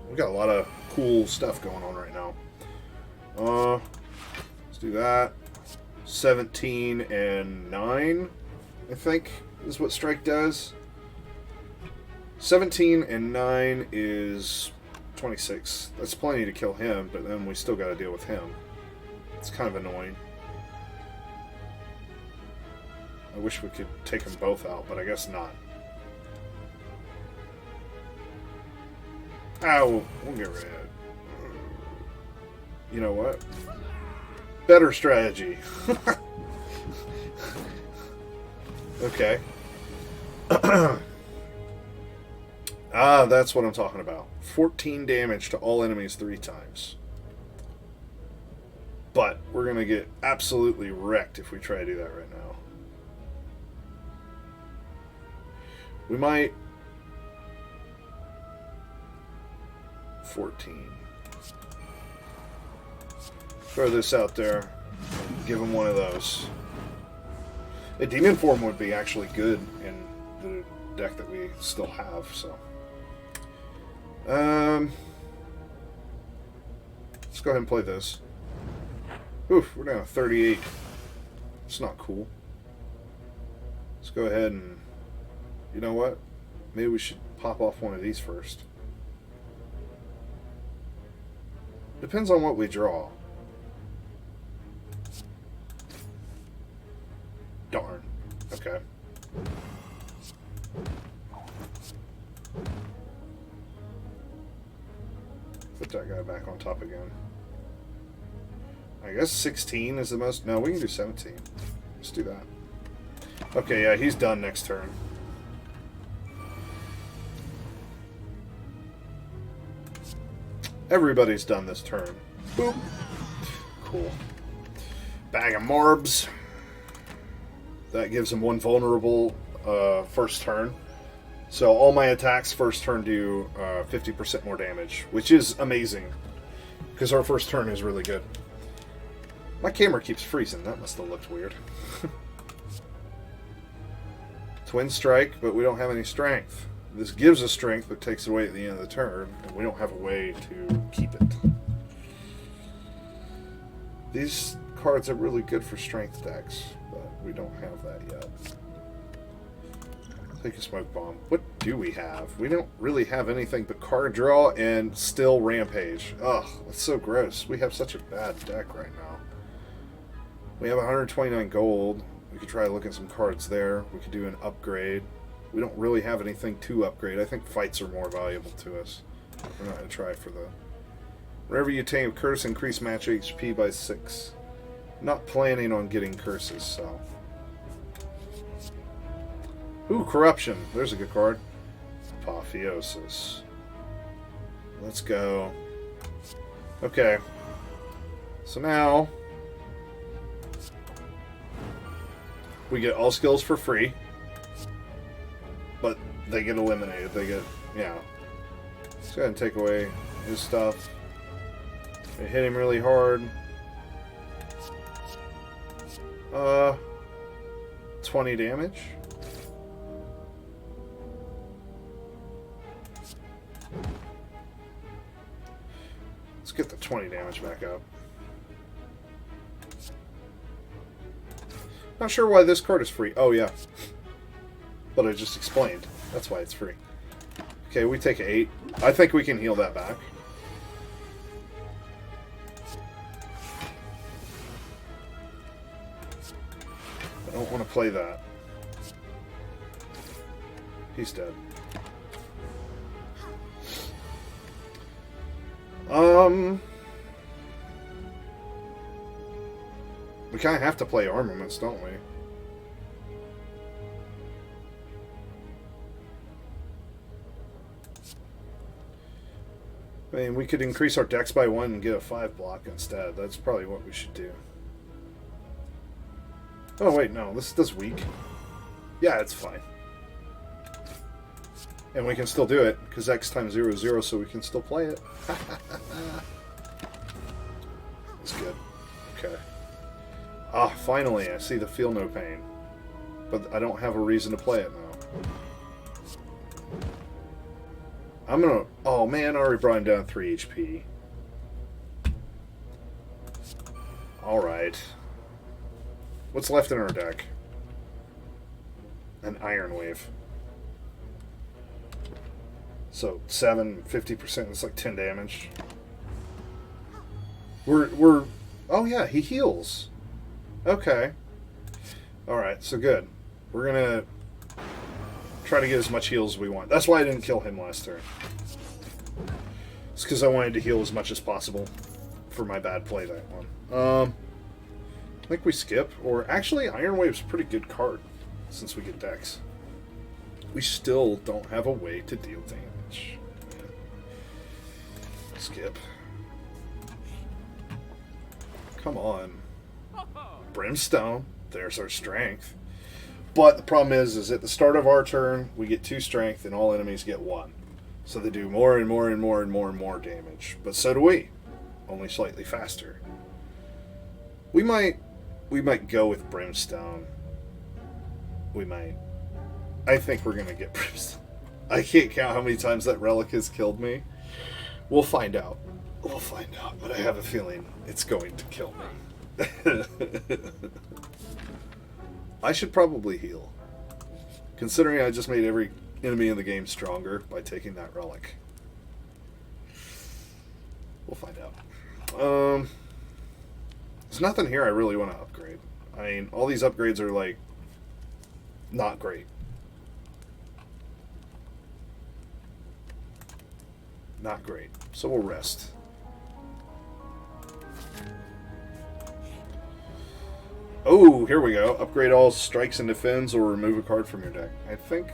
We've got a lot of cool stuff going on right now. Let's do that. 17 and 9, I think, is what Strike does. 17 and 9 is 26. That's plenty to kill him, but then we still got to deal with him. It's kind of annoying. I wish we could take them both out, but I guess not. We'll get rid of it. You know what? Better strategy. Okay. That's what I'm talking about. 14 damage to all enemies 3 times. But we're going to get absolutely wrecked if we try to do that right now. We might... 14. Throw this out there. Give him one of those. A Demon Form would be actually good in the deck that we still have, so... let's go ahead and play this. Oof, we're down to 38. It's not cool. Let's go ahead and... You know what? Maybe we should pop off one of these first. Depends on what we draw. Darn. Okay. Put that guy back on top again. I guess 16 is the most... No, we can do 17. Let's do that. Okay, yeah, he's done next turn. Everybody's done this turn. Boop. Cool. Bag of Marbs. That gives him 1 vulnerable first turn. So all my attacks first turn do 50% more damage, which is amazing, because our first turn is really good. My camera keeps freezing. That must have looked weird. Twin strike, but we don't have any strength. This gives us strength, but takes it away at the end of the turn, and we don't have a way to keep it. These cards are really good for strength decks, but we don't have that yet. Take a smoke bomb. What do we have? We don't really have anything but card draw and still rampage. Ugh, that's so gross. We have such a bad deck right now. We have 129 gold. We could try looking at some cards there. We could do an upgrade. We don't really have anything to upgrade. I think fights are more valuable to us. We're not going to try for the... Whenever you attain a curse, increase match HP by 6. Not planning on getting curses, so... Ooh, Corruption. There's a good card. Apotheosis. Let's go. Okay. So now... we get all skills for free. But they get eliminated. They get... yeah. Let's go ahead and take away his stuff. It hit him really hard. 20 damage. Let's get the 20 damage back up. Not sure why this card is free. Oh, yeah. But I just explained. That's why it's free. Okay, we take 8. I think we can heal that back. I don't want to play that. He's dead. We kind of have to play armaments, don't we? I mean, we could increase our dex by 1 and get a 5 block instead. That's probably what we should do. Oh, wait, no. This does weak. Yeah, it's fine. And we can still do it, because X times 0 is 0, so we can still play it. That's good. Okay. Ah, finally, I see the feel no pain. But I don't have a reason to play it now. I'm gonna... oh, man, I already brought him down 3 HP. Alright. What's left in our deck? An Iron Wave. So, 7, 50%, it's like 10 damage. We're... oh, yeah, he heals. Okay. Alright, so good. We're gonna try to get as much heal as we want. That's why I didn't kill him last turn. It's because I wanted to heal as much as possible for my bad play that one. I think we skip. Or, actually, Iron Wave's a pretty good card, since we get Dex. We still don't have a way to deal damage. Skip. Come on. Brimstone. There's our strength. But the problem is at the start of our turn, we get 2 strength and all enemies get 1. So they do more and more and more and more and more damage. But so do we. Only slightly faster. We might go with Brimstone. We might. I think we're going to get Brimstone. I can't count how many times that relic has killed me. We'll find out. We'll find out. But I have a feeling it's going to kill me. I should probably heal. Considering I just made every enemy in the game stronger by taking that relic. We'll find out. There's nothing here I really want to upgrade. I mean, all these upgrades are, like, not great. Not great. So we'll rest. Oh, here we go. Upgrade all strikes and defends or remove a card from your deck. I think...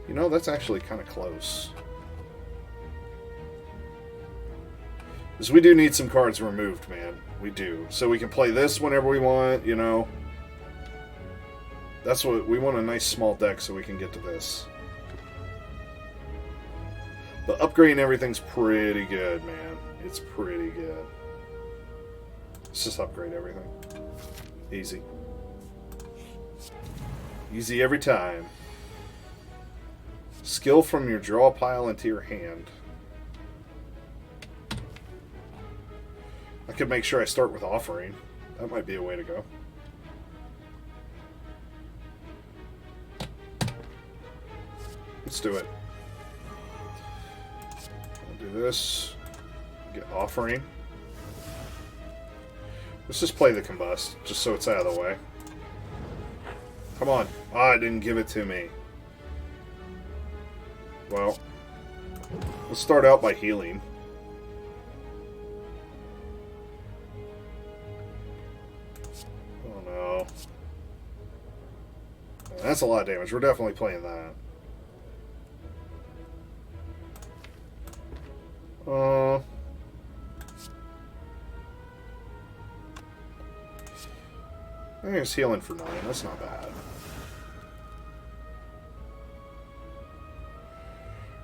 you know, that's actually kind of close. Because we do need some cards removed, man. We do. So we can play this whenever we want, you know. That's what we want, a nice small deck so we can get to this. But upgrading everything's pretty good, man. It's pretty good. Let's just upgrade everything. Easy. Easy every time. Skill from your draw pile into your hand. I could make sure I start with offering. That might be a way to go. Let's do it. I'll do this. Get offering. Let's just play the combust, just so it's out of the way. Come on. Ah, it didn't give it to me. Well, let's start out by healing. Oh no. That's a lot of damage. We're definitely playing that. I think it's healing for 9. That's not bad.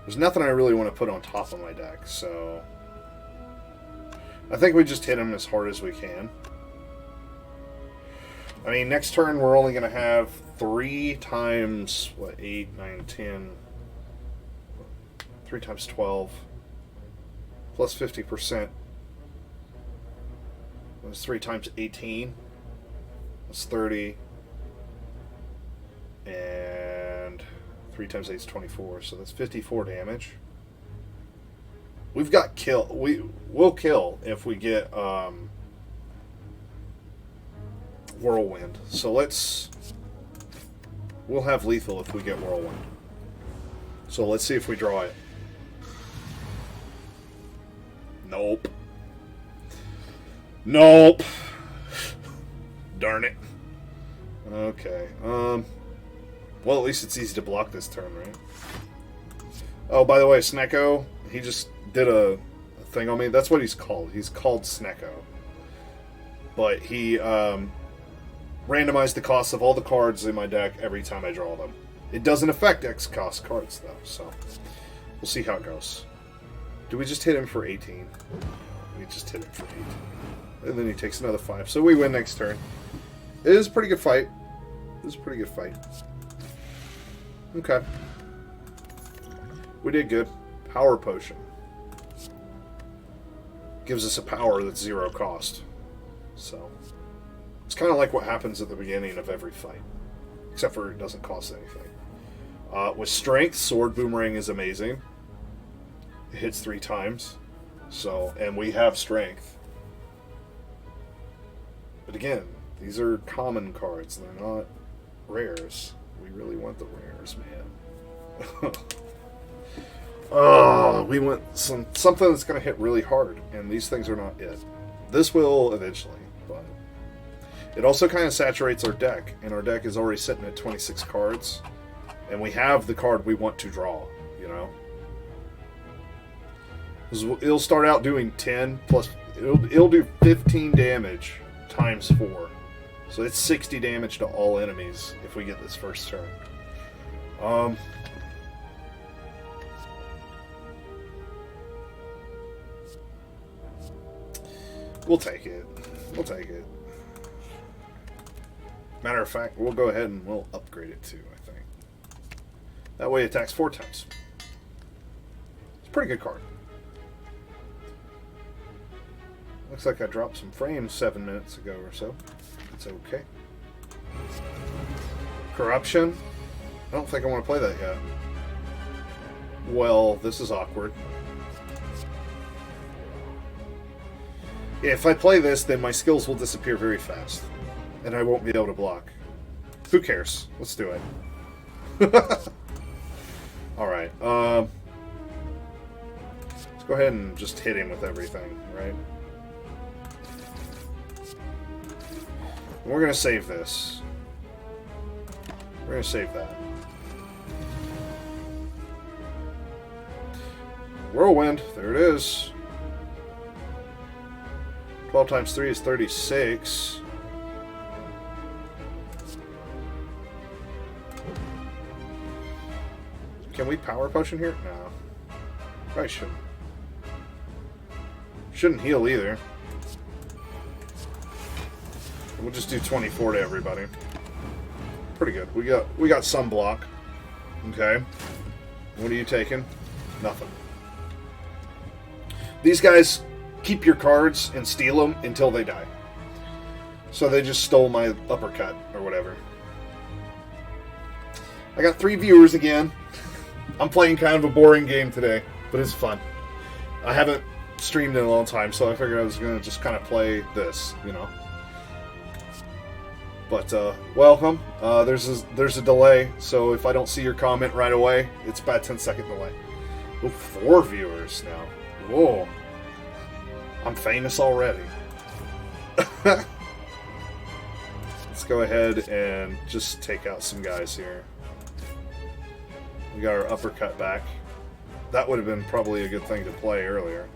There's nothing I really want to put on top of my deck, so I think we just hit him as hard as we can. I mean, next turn we're only going to have 3 times, what, 8, 9, 10, 3 times 12, plus 50%. That's 3 times 18. That's 30. And 3 times 8 is 24, so that's 54 damage. We've got kill. We'll kill if we get Whirlwind. So we'll have lethal if we get Whirlwind. So let's see if we draw it. Nope. Nope. Darn it. Okay. Well, at least it's easy to block this turn, right? Oh, by the way, Snecko, he just did a thing on me. That's what he's called. He's called Snecko. But he randomized the cost of all the cards in my deck every time I draw them. It doesn't affect X cost cards, though, so we'll see how it goes. Do we just hit him for 18? We just hit him for 18. And then he takes another 5. So we win next turn. It is a pretty good fight. It was a pretty good fight. Okay. We did good. Power Potion. Gives us a power that's 0 cost. So, it's kind of like what happens at the beginning of every fight. Except for it doesn't cost anything. With Strength, Sword Boomerang is amazing. It hits 3 times. So, and we have Strength. But again, these are common cards. They're not rares. We really want the rares, man. Oh, we want something that's going to hit really hard, and these things are not it. This will eventually, but it also kind of saturates our deck, and our deck is already sitting at 26 cards, and we have the card we want to draw, you know? It'll start out doing 10 plus, it'll do 15 damage times 4. So it's 60 damage to all enemies if we get this first turn. We'll take it. We'll take it. Matter of fact, we'll go ahead and we'll upgrade it too, I think. That way it attacks 4 times. It's a pretty good card. Looks like I dropped some frames 7 minutes ago or so. It's okay. Corruption? I don't think I want to play that yet. Well, this is awkward. Yeah, if I play this, then my skills will disappear very fast. And I won't be able to block. Who cares? Let's do it. Alright, let's go ahead and just hit him with everything, right? We're going to save this. We're going to save that. Whirlwind, there it is. 12 times 3 is 36. Can we power potion here? No. Probably shouldn't. Shouldn't heal either. We'll just do 24 to everybody. Pretty good. We got some block. Okay. What are you taking? Nothing. These guys keep your cards and steal them until they die. So they just stole my uppercut or whatever. I got 3 viewers again. I'm playing kind of a boring game today, but it's fun. I haven't streamed in a long time, so I figured I was going to just kind of play this, you know. But, welcome. There's a delay, so if I don't see your comment right away, it's about 10-second delay. Oh, 4 viewers now. Whoa. I'm famous already. Let's go ahead and just take out some guys here. We got our uppercut back. That would have been probably a good thing to play earlier.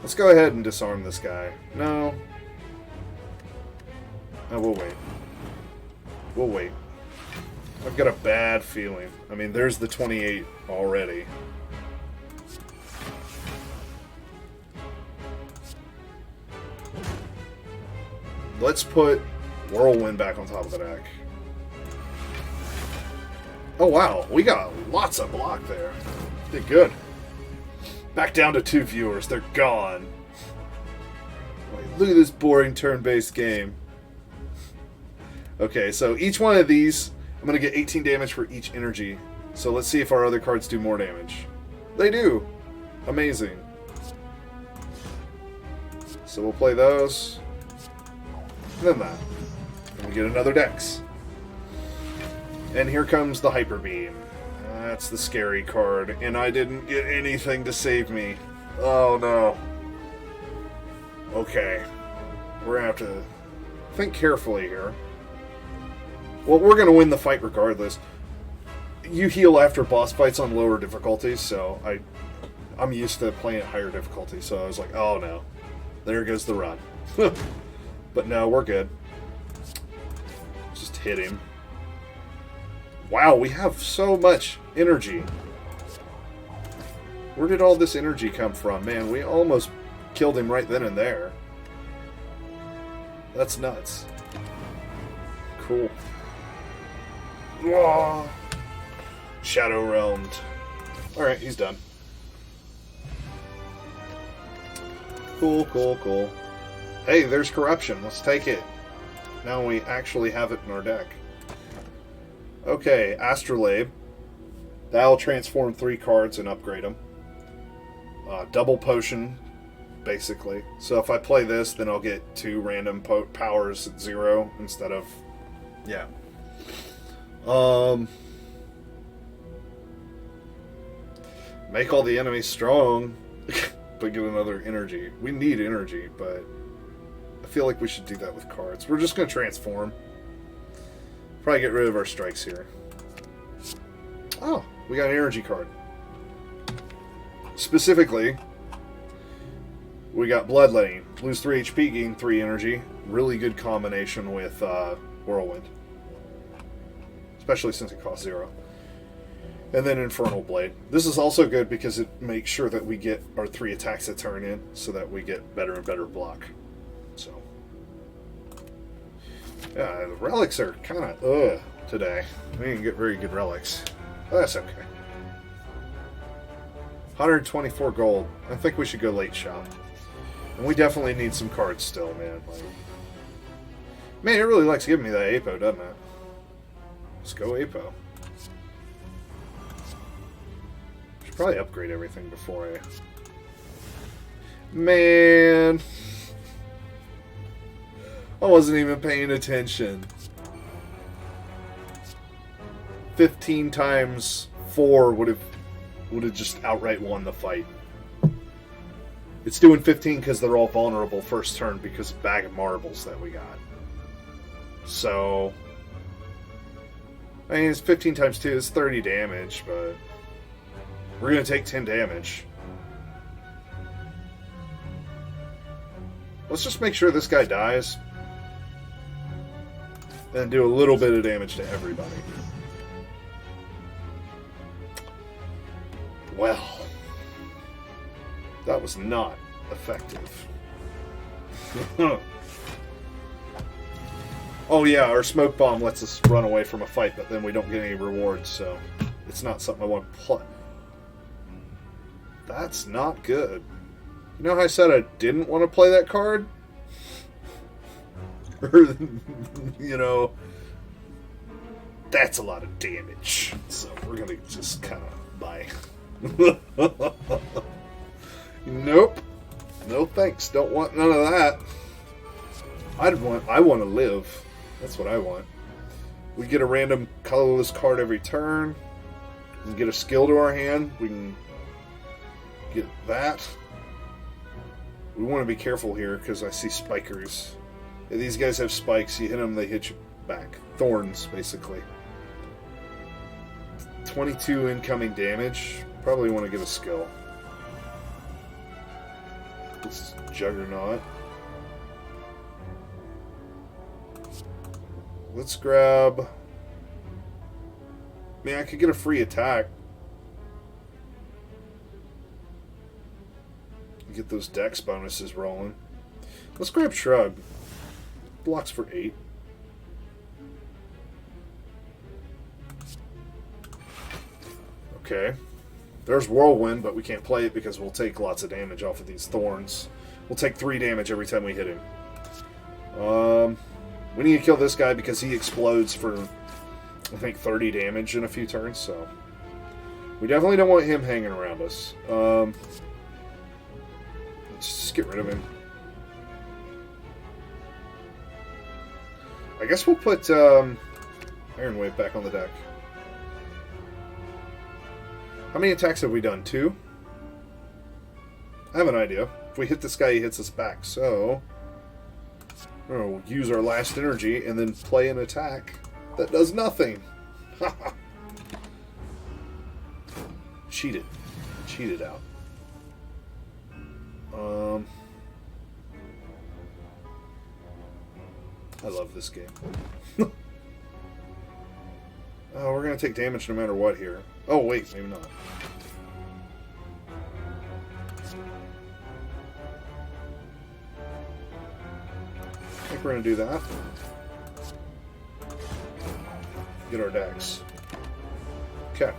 Let's go ahead and disarm this guy. No. No, we'll wait. We'll wait. I've got a bad feeling. I mean, there's the 28 already. Let's put Whirlwind back on top of the deck. Oh wow, we got lots of block there. Did good. Back down to 2 viewers. They're gone. Look at this boring turn-based game. Okay, so each one of these, I'm going to get 18 damage for each energy. So let's see if our other cards do more damage. They do. Amazing. So we'll play those. And then that. And we get another Dex. And here comes the Hyper Beam. That's the scary card. And I didn't get anything to save me. Oh no. Okay. We're going to have to think carefully here. Well, we're going to win the fight regardless. You heal after boss fights on lower difficulties, so I'm used to playing at higher difficulty, so I was like, oh no. There goes the run. But no, we're good. Just hit him. Wow, we have so much energy. Where did all this energy come from? Man, we almost killed him right then and there. That's nuts. Cool. Whoa. Shadow Realmed. Alright, he's done. Cool, cool, cool. Hey, there's Corruption. Let's take it. Now we actually have it in our deck. Okay, Astrolabe. That'll transform 3 cards and upgrade them. Double Potion, basically. So if I play this, then I'll get 2 random powers at 0 instead of... Yeah. Make all the enemies strong, but get another energy. We need energy, but I feel like we should do that with cards. We're just going to transform. Probably get rid of our strikes here. Oh, we got an energy card. Specifically, we got Bloodletting. Lose 3 HP, gain 3 energy. Really good combination with Whirlwind. Especially since it costs 0. And then Infernal Blade. This is also good because it makes sure that we get our 3 attacks a turn in, so that we get better and better block. So, yeah, the relics are kind of today. We didn't get very good relics. But that's okay. 124 gold. I think we should go late shop. And we definitely need some cards still, man. Like, man, it really likes giving me that Apo, doesn't it? Let's go Apo. Should probably upgrade everything before I... Man... I wasn't even paying attention. 15 times 4 would have just outright won the fight. It's doing 15 because they're all vulnerable first turn because of Bag of Marbles that we got. So, I mean, it's 15 times 2, it's 30 damage, but we're going to take 10 damage. Let's just make sure this guy dies. And do a little bit of damage to everybody. Well, that was not effective. Oh yeah, our smoke bomb lets us run away from a fight, but then we don't get any rewards, so it's not something I want to play. That's not good. You know how I said I didn't want to play that card? You know, that's a lot of damage. So we're going to just kind of bye. Nope. No thanks. Don't want none of that. I want to live. That's what I want. We get a random colorless card every turn. We can get a skill to our hand. We can get that. We want to be careful here because I see spikers. Yeah, these guys have spikes. You hit them, they hit you back. Thorns, basically. 22 incoming damage. Probably want to get a skill. This Juggernaut. Let's grab... Man, I could get a free attack. Get those dex bonuses rolling. Let's grab Shrug. Blocks for 8. Okay. There's Whirlwind, but we can't play it because we'll take lots of damage off of these thorns. We'll take 3 damage every time we hit him. We need to kill this guy because he explodes for, I think, 30 damage in a few turns, so... We definitely don't want him hanging around us. Let's just get rid of him. I guess we'll put Iron Wave back on the deck. How many attacks have we done? 2? I have an idea. If we hit this guy, he hits us back. So, we'll use our last energy and then play an attack that does nothing. Cheated. Cheated out. I love this game. Oh, we're going to take damage no matter what here. Oh, wait, maybe not. I think we're going to do that. Get our decks. Okay.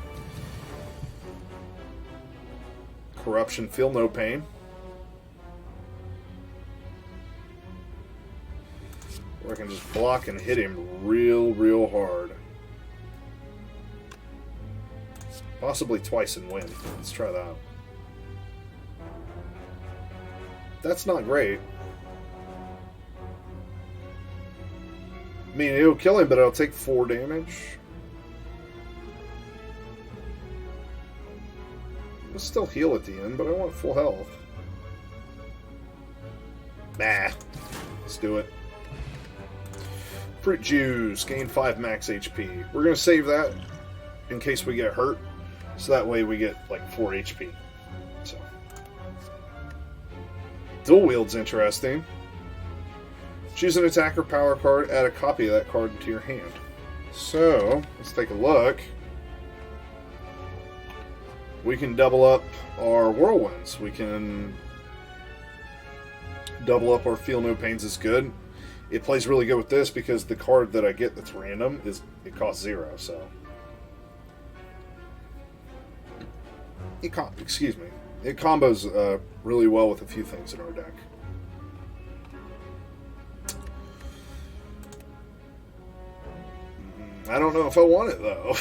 Corruption, feel no pain. Or I can just block and hit him real hard. Possibly twice and win. Let's try that. That's not great. I mean, it'll kill him, but it'll take 4 damage. I'll still heal at the end, but I want full health. Nah. Let's do it. Fruit juice. Gain 5 max HP. We're going to save that in case we get hurt. So that way we get like 4 HP. So. Dual wield's interesting. Choose an attacker power card, add a copy of that card into your hand. So, let's take a look. We can double up our whirlwinds. We can double up our feel no pains is good. It plays really good with this because the card that I get that's random it costs 0, so. It combos really well with a few things in our deck. I don't know if I want it though.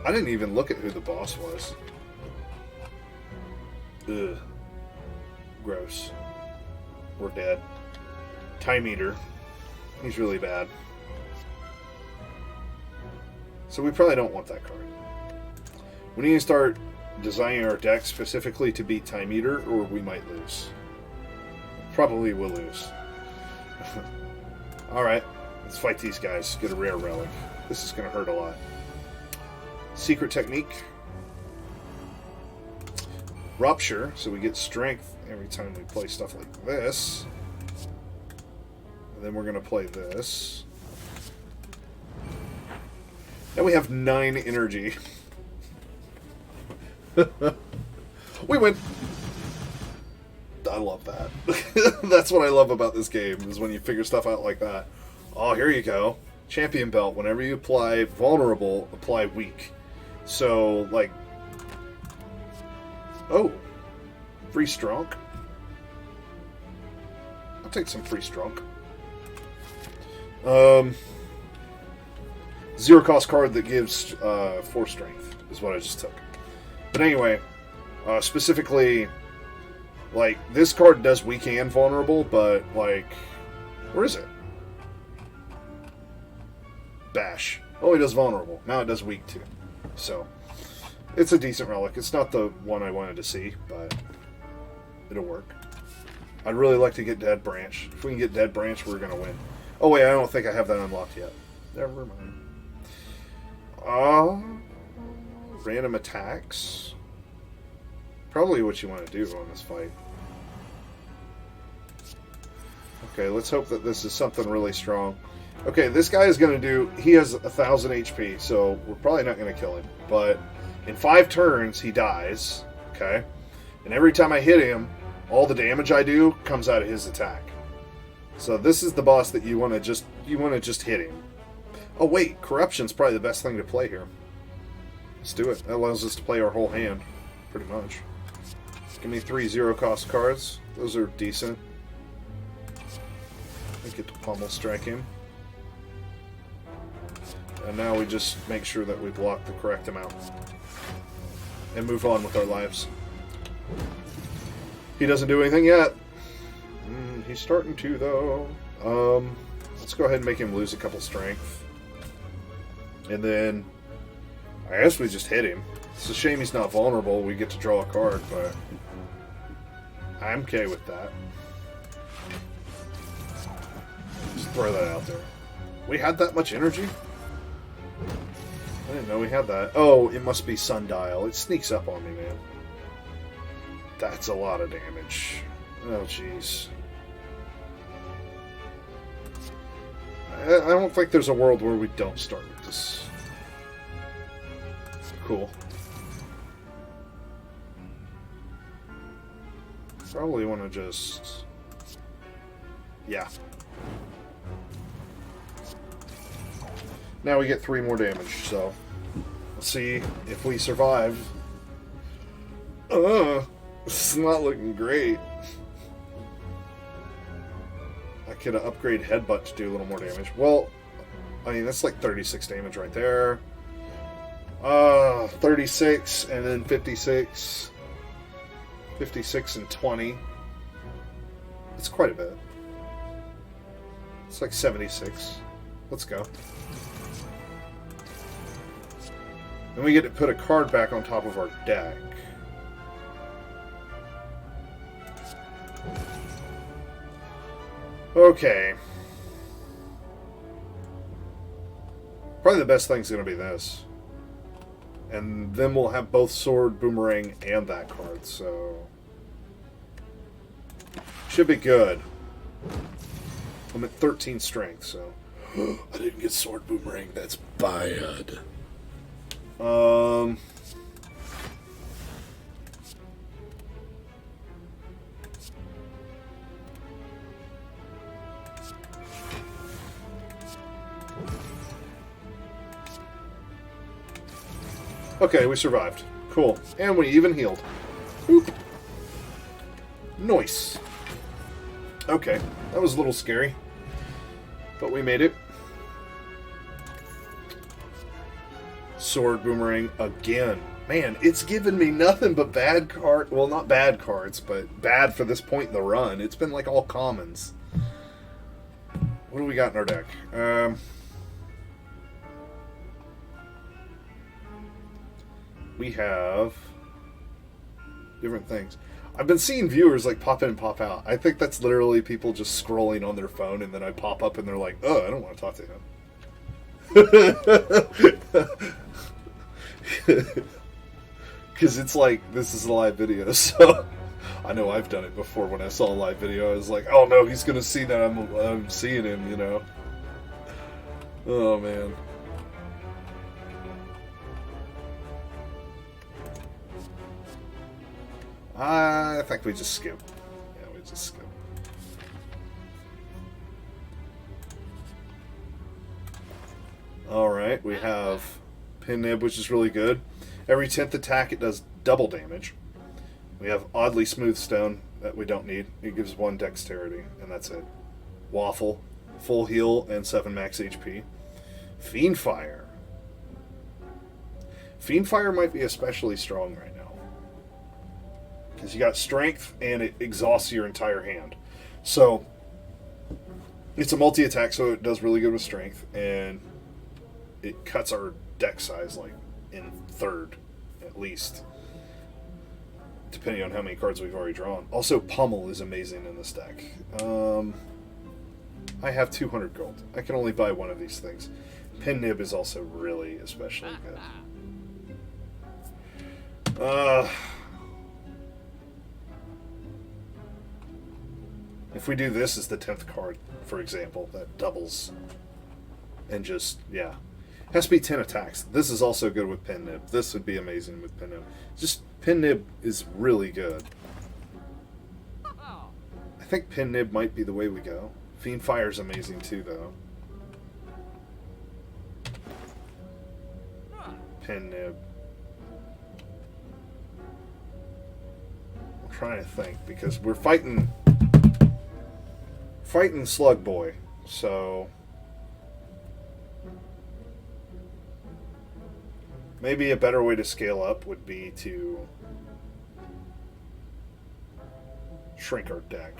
I didn't even look at who the boss was. Ugh. Gross. We're dead. Time Eater. He's really bad. So we probably don't want that card. We need to start designing our deck specifically to beat Time Eater, or we might lose. Probably will lose. Alright, let's fight these guys. Get a rare relic. This is going to hurt a lot. Secret technique. Rupture, so we get strength every time we play stuff like this. And then we're going to play this. Now we have 9 energy. We win! I love that. That's what I love about this game, is when you figure stuff out like that. Oh, here you go. Champion belt. Whenever you apply vulnerable, apply weak. So, like... Oh. Free strong. I'll take some free strong. 0 cost card that gives 4 strength is what I just took. But anyway, specifically, like, this card does weak and vulnerable, but, like, where is it? Bash. Oh, it does vulnerable. Now it does weak, too. So, it's a decent relic. It's not the one I wanted to see, but it'll work. I'd really like to get Dead Branch. If we can get Dead Branch, we're going to win. Oh, wait, I don't think I have that unlocked yet. Never mind. Random attacks. Probably what you want to do on this fight. Okay, let's hope that this is something really strong. Okay, this guy is going to do... He has 1,000 HP, so we're probably not going to kill him. But in 5 turns, he dies. Okay? And every time I hit him, all the damage I do comes out of his attack. So this is the boss that you want to just hit him. Oh wait, Corruption's probably the best thing to play here. Let's do it. That allows us to play our whole hand, pretty much. Give me 3 0-cost cards. Those are decent. I get to pummel strike him. And now we just make sure that we block the correct amount. And move on with our lives. He doesn't do anything yet. He's starting to, though. Let's go ahead and make him lose a couple strength. And then, I guess we just hit him. It's a shame he's not vulnerable. We get to draw a card, but I'm okay with that. Just throw that out there. We had that much energy? I didn't know we had that. Oh, it must be Sundial. It sneaks up on me, man. That's a lot of damage. Oh, jeez. I don't think there's a world where we don't start with this. Cool. Probably want to just... Yeah. Now we get 3 more damage, so... Let's see if we survive. This is not looking great. I could upgrade Headbutt to do a little more damage. Well, I mean, that's like 36 damage right there. 36 and then 56. 56 and 20. That's quite a bit. It's like 76. Let's go. Then we get to put a card back on top of our deck. Okay. Probably the best thing's going to be this. And then we'll have both Sword, Boomerang, and that card, so... Should be good. I'm at 13 strength, so... I didn't get Sword, Boomerang. That's bad. Okay, we survived. Cool. And we even healed. Boop. Nice. Okay, that was a little scary. But we made it. Sword, Boomerang, again. Man, it's given me nothing but bad cards. Well, not bad cards, but bad for this point in the run. It's been like all commons. What do we got in our deck? We have different things. I've been seeing viewers like pop in and pop out. I think that's literally people just scrolling on their phone, and then I pop up and they're like, oh, I don't want to talk to him. Because it's like, this is a live video, so I know I've done it before when I saw a live video. I was like, oh no, he's going to see that I'm seeing him, you know. Oh, man. I think we just skip. Yeah, we just skip. Alright, we have Pin Nib, which is really good. Every 10th attack, it does double damage. We have Oddly Smooth Stone that we don't need. It gives 1 dexterity, and that's it. Waffle, full heal, and 7 max HP. Fiendfire. Fiendfire might be especially strong right now. Because you got strength, and it exhausts your entire hand. So, it's a multi-attack, so it does really good with strength, and it cuts our deck size, like, in third, at least. Depending on how many cards we've already drawn. Also, Pummel is amazing in this deck. I have 200 gold. I can only buy one of these things. Pin Nib is also really especially good. If we do this as the 10th card, for example, that doubles. And just, yeah. Has to be 10 attacks. This is also good with Pin Nib. This would be amazing with Pin Nib. Just, Pin Nib is really good. I think Pin Nib might be the way we go. Fiendfire is amazing too, though. Pin Nib. I'm trying to think, because we're fighting Slug Boy, so maybe a better way to scale up would be to shrink our deck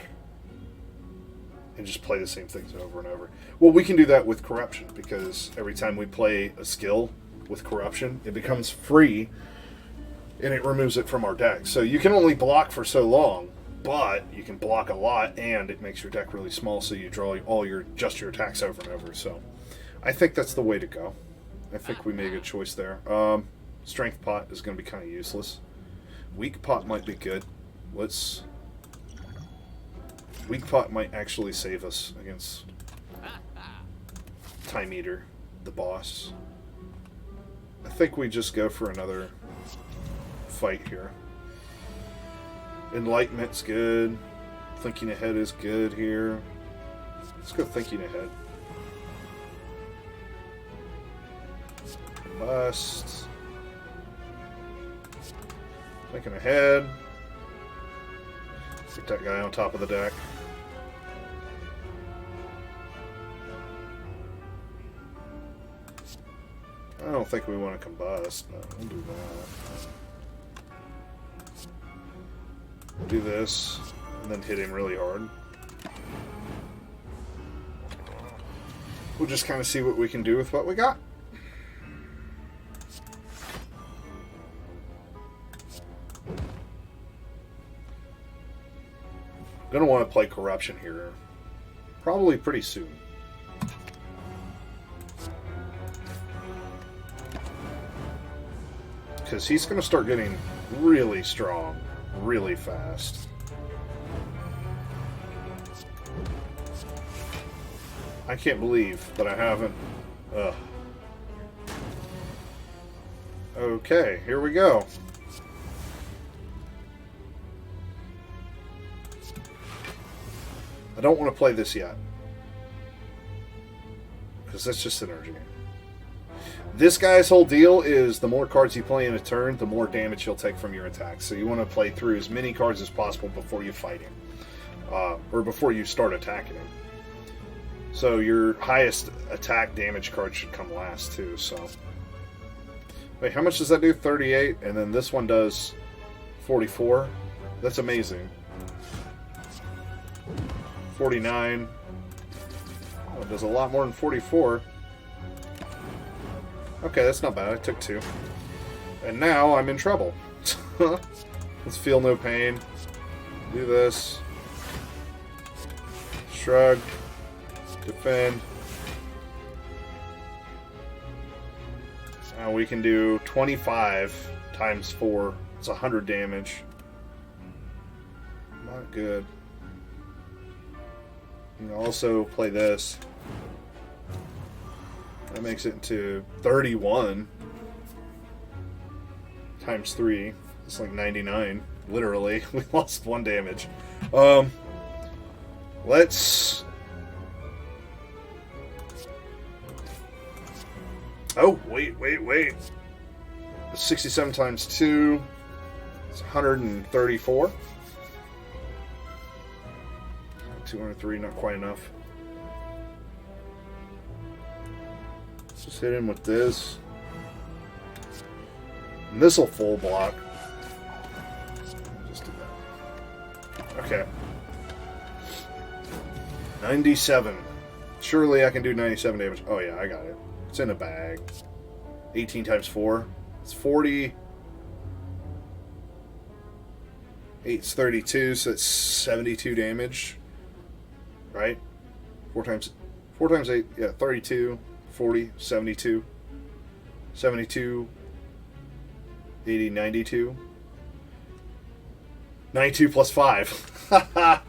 and just play the same things over and over. Well, we can do that with Corruption, because every time we play a skill with Corruption, it becomes free and it removes it from our deck. So you can only block for so long, but you can block a lot, and it makes your deck really small, so you draw just your attacks over and over. So I think that's the way to go. I think we made a good choice there. Strength Pot is going to be kind of useless. Weak Pot might be good. Weak Pot might actually save us against Time Eater, the boss. I think we just go for another fight here. Enlightenment's good. Thinking Ahead is good here. Let's go Thinking Ahead. Bust. Thinking Ahead. Get that guy on top of the deck. I don't think we want to combust, but we'll do that. We'll do this, and then hit him really hard. We'll just kind of see what we can do with what we got. Gonna want to play Corruption here. Probably pretty soon. Because he's going to start getting really strong, really fast. I can't believe that I haven't... Okay, here we go. I don't want to play this yet, because that's just energy. This guy's whole deal is the more cards you play in a turn, the more damage he'll take from your attacks. So you want to play through as many cards as possible before you fight him, or before you start attacking him. So your highest attack damage card should come last too. So wait, how much does that do? 38, and then this one does 44. That's amazing. 49. Oh, it does a lot more than 44. Okay, that's not bad. I took 2. And now I'm in trouble. Let's feel no pain. Do this. Shrug. Defend. Now we can do 25 times 4. It's 100 damage. Not good. You can also play this. That makes it into 31 times 3. It's like 99. Literally. We lost 1 damage. Let's... Oh, wait. 67 times 2. It's 134. 203, not quite enough. Let's just hit him with this. And this will full block. Just do that. Okay. 97. Surely I can do 97 damage. Oh yeah, I got it. It's in a bag. 18 times 4. It's 40. 8's 32, so it's 72 damage. Right? 4 times 8, yeah, 32, 40, 72. 72, 80, 92. 92 plus 5.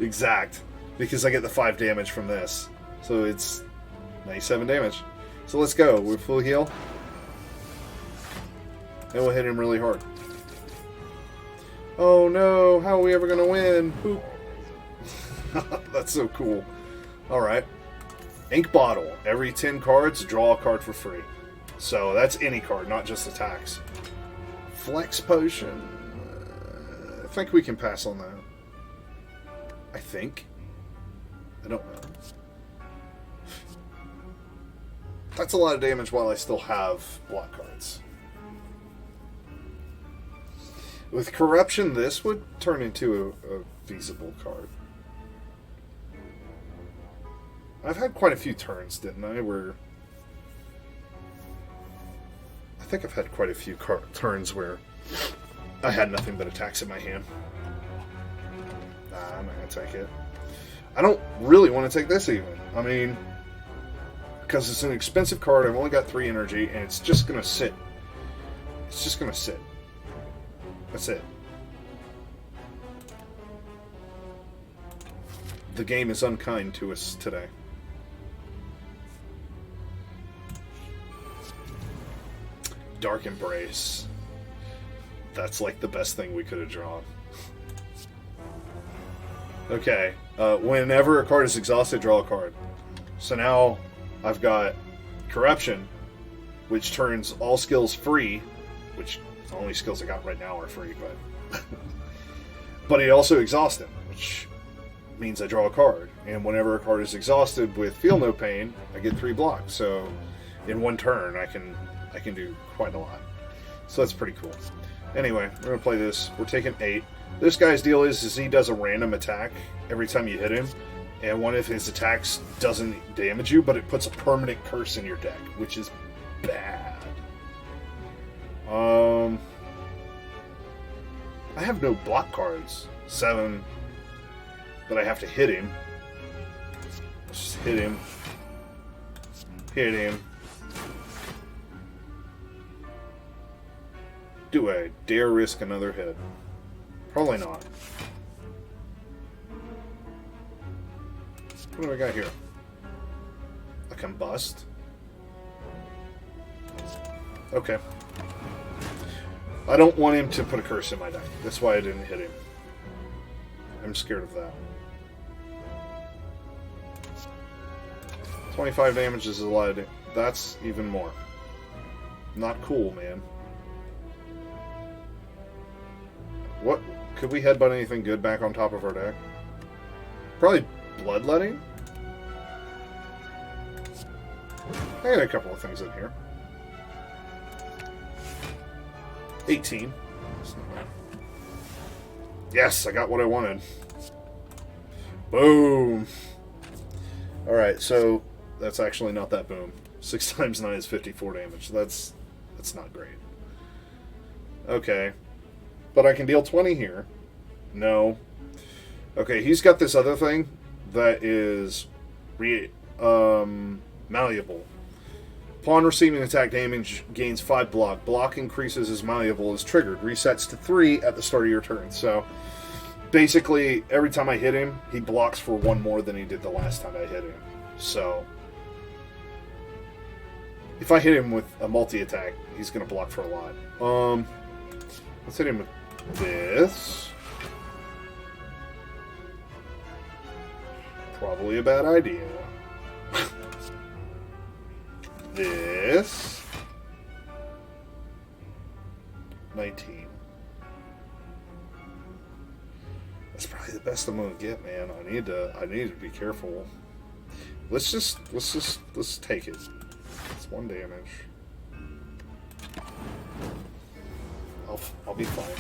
Exact. Because I get the 5 damage from this. So it's 97 damage. So let's go. We're full heal. And we'll hit him really hard. Oh no, how are we ever going to win? Boop. That's so cool. Alright. Ink bottle. Every 10 cards, draw a card for free. So that's any card, not just attacks. Flex potion. I think we can pass on that. I think. I don't know. That's a lot of damage while I still have block cards. With corruption, this would turn into a feasible card. I've had quite a few turns, didn't I? Where I think I've had quite a few turns where I had nothing but attacks in my hand. Nah, I'm not gonna take it. I don't really want to take this even. I mean, because it's an expensive card. I've only got 3 energy, and it's just gonna sit. It's just gonna sit. That's it. The game is unkind to us today. Dark Embrace. That's like the best thing we could have drawn. Okay. Whenever a card is exhausted, draw a card. So now I've got Corruption, which turns all skills free, which the only skills I got right now are free, but but it also exhausts them, which means I draw a card. And whenever a card is exhausted with Feel No Pain, I get 3 blocks. So in 1 turn, I can do quite a lot. So that's pretty cool. Anyway, we're going to play this. We're taking 8. This guy's deal is he does a random attack every time you hit him, and one of his attacks doesn't damage you, but it puts a permanent curse in your deck, which is bad. I have no block cards. 7, but I have to hit him. Let's just hit him. Hit him. Do I dare risk another hit? Probably not. What do I got here? A combust? Okay. I don't want him to put a curse in my deck. That's why I didn't hit him. I'm scared of that. 25 damage is a lot of damage. That's even more. Not cool, man. What? Could we headbutt anything good back on top of our deck? Probably Bloodletting? I got a couple of things in here. 18. Yes, I got what I wanted. Boom. Alright, so that's actually not that boom. 6 times 9 is 54 damage. That's not great. Okay. But I can deal 20 here. No. Okay, he's got this other thing that is malleable. Upon receiving attack damage, gains 5 block. Block increases as malleable is triggered. Resets to 3 at the start of your turn. So, basically, every time I hit him, he blocks for one more than he did the last time I hit him. So, if I hit him with a multi-attack, he's going to block for a lot. Let's hit him with this. Probably a bad idea. This. 19. That's probably the best I'm gonna get, man. I need to be careful. Let's take it. It's 1 damage. I'll be fine.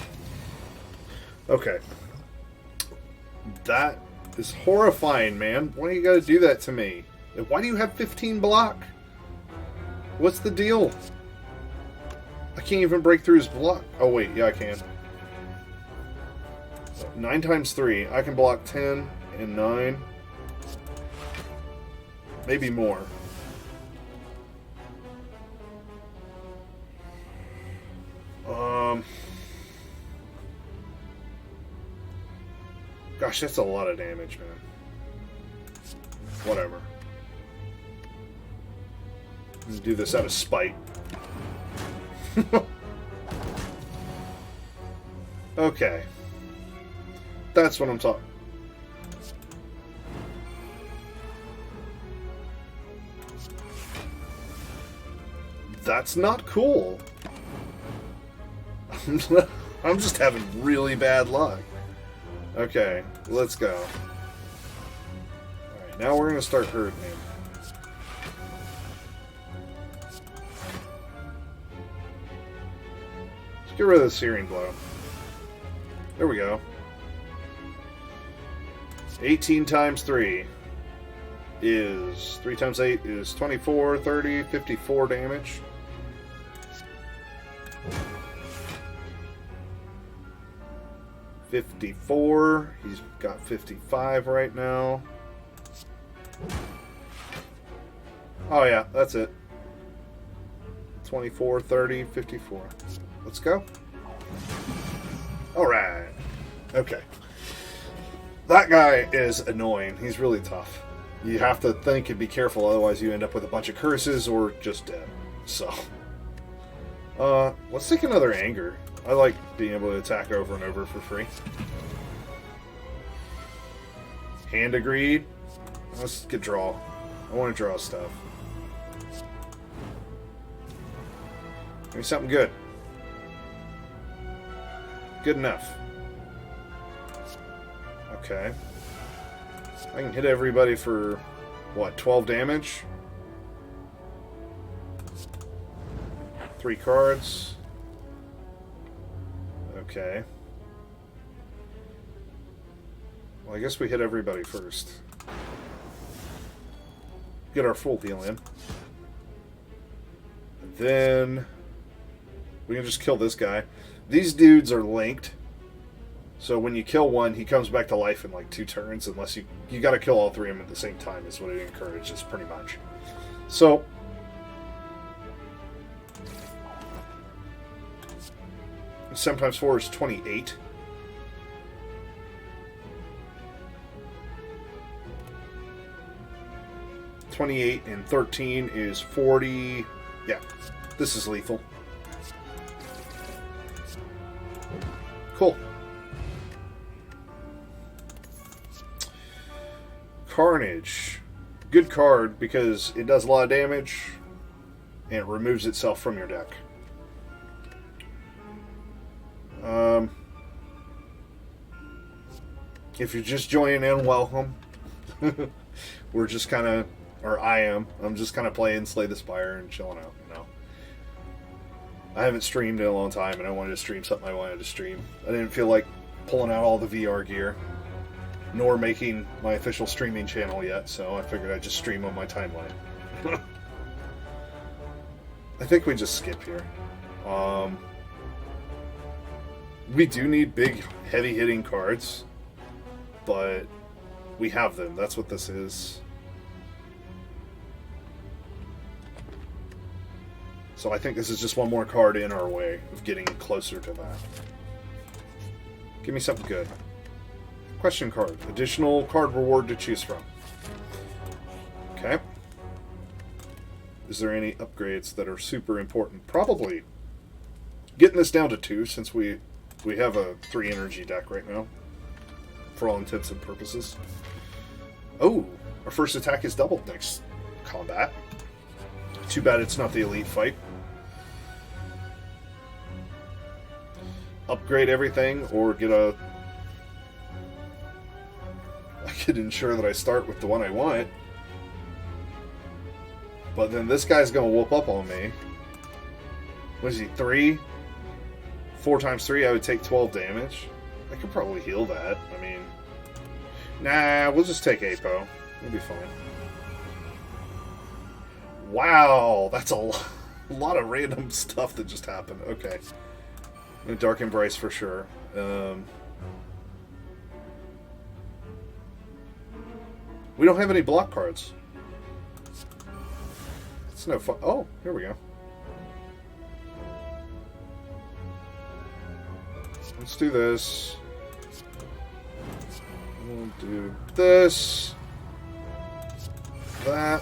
Okay. That is horrifying, man. Why do you gotta do that to me? And why do you have 15 block? What's the deal? I can't even break through his block. Oh wait, yeah I can. 9 times 3. I can block 10 and 9. Maybe more. Gosh, that's a lot of damage, man. Whatever. I'm gonna do this out of spite. Okay. That's what I'm talking. That's not cool. I'm just having really bad luck. Okay, let's go. Alright, now we're going to start hurting him. Let's get rid of the Searing Blow. There we go. 18 times 3 is... 3 times 8 is 24, 30, 54 damage. $54. He's got 55 right now. Oh yeah, that's it. 24, 30, 54. Let's go. Alright. Okay. That guy is annoying. He's really tough. You have to think and be careful, otherwise you end up with a bunch of curses or just dead. So. Let's take another anger. I like being able to attack over and over for free. Hand agreed. Let's get draw. I want to draw stuff. Give me something good. Good enough. Okay. I can hit everybody for, what, 12 damage? 3 cards. Okay. Well, I guess we hit everybody first. Get our full heal in. And then we can just kill this guy. These dudes are linked. So when you kill one, he comes back to life in like 2 turns, unless you got to kill all 3 of them at the same time is what it encourages, pretty much. So sometimes 4 is 28. $28 and 13 is 40. Yeah, this is lethal. Cool. Carnage. Good card because it does a lot of damage and it removes itself from your deck. If you're just joining in, welcome. We're just kind of, or I'm just kind of playing Slay the Spire and chilling out, you know. I haven't streamed in a long time, and I wanted to stream something I wanted to stream. I didn't feel like pulling out all the VR gear, nor making my official streaming channel yet, so I figured I'd just stream on my timeline. I think we just skip here. We do need big, heavy-hitting cards, but we have them. That's what this is. So I think this is just one more card in our way of getting closer to that. Give me something good. Question card. Additional card reward to choose from. Okay. Is there any upgrades that are super important? Probably. Getting this down to 2 since we have a 3 energy deck right now. For all intents and purposes. Oh, our first attack is doubled next combat. Too bad it's not the elite fight. Upgrade everything or get a... I could ensure that I start with the one I want. But then this guy's going to whoop up on me. What is he, 3? 4 times 3, I would take 12 damage. I could probably heal that. I mean... Nah, we'll just take Apo. It'll be fine. Wow, that's a lot of random stuff that just happened. Okay. Dark Embrace for sure. We don't have any block cards. It's no fun. Oh, here we go. Let's do this. We'll do this. That.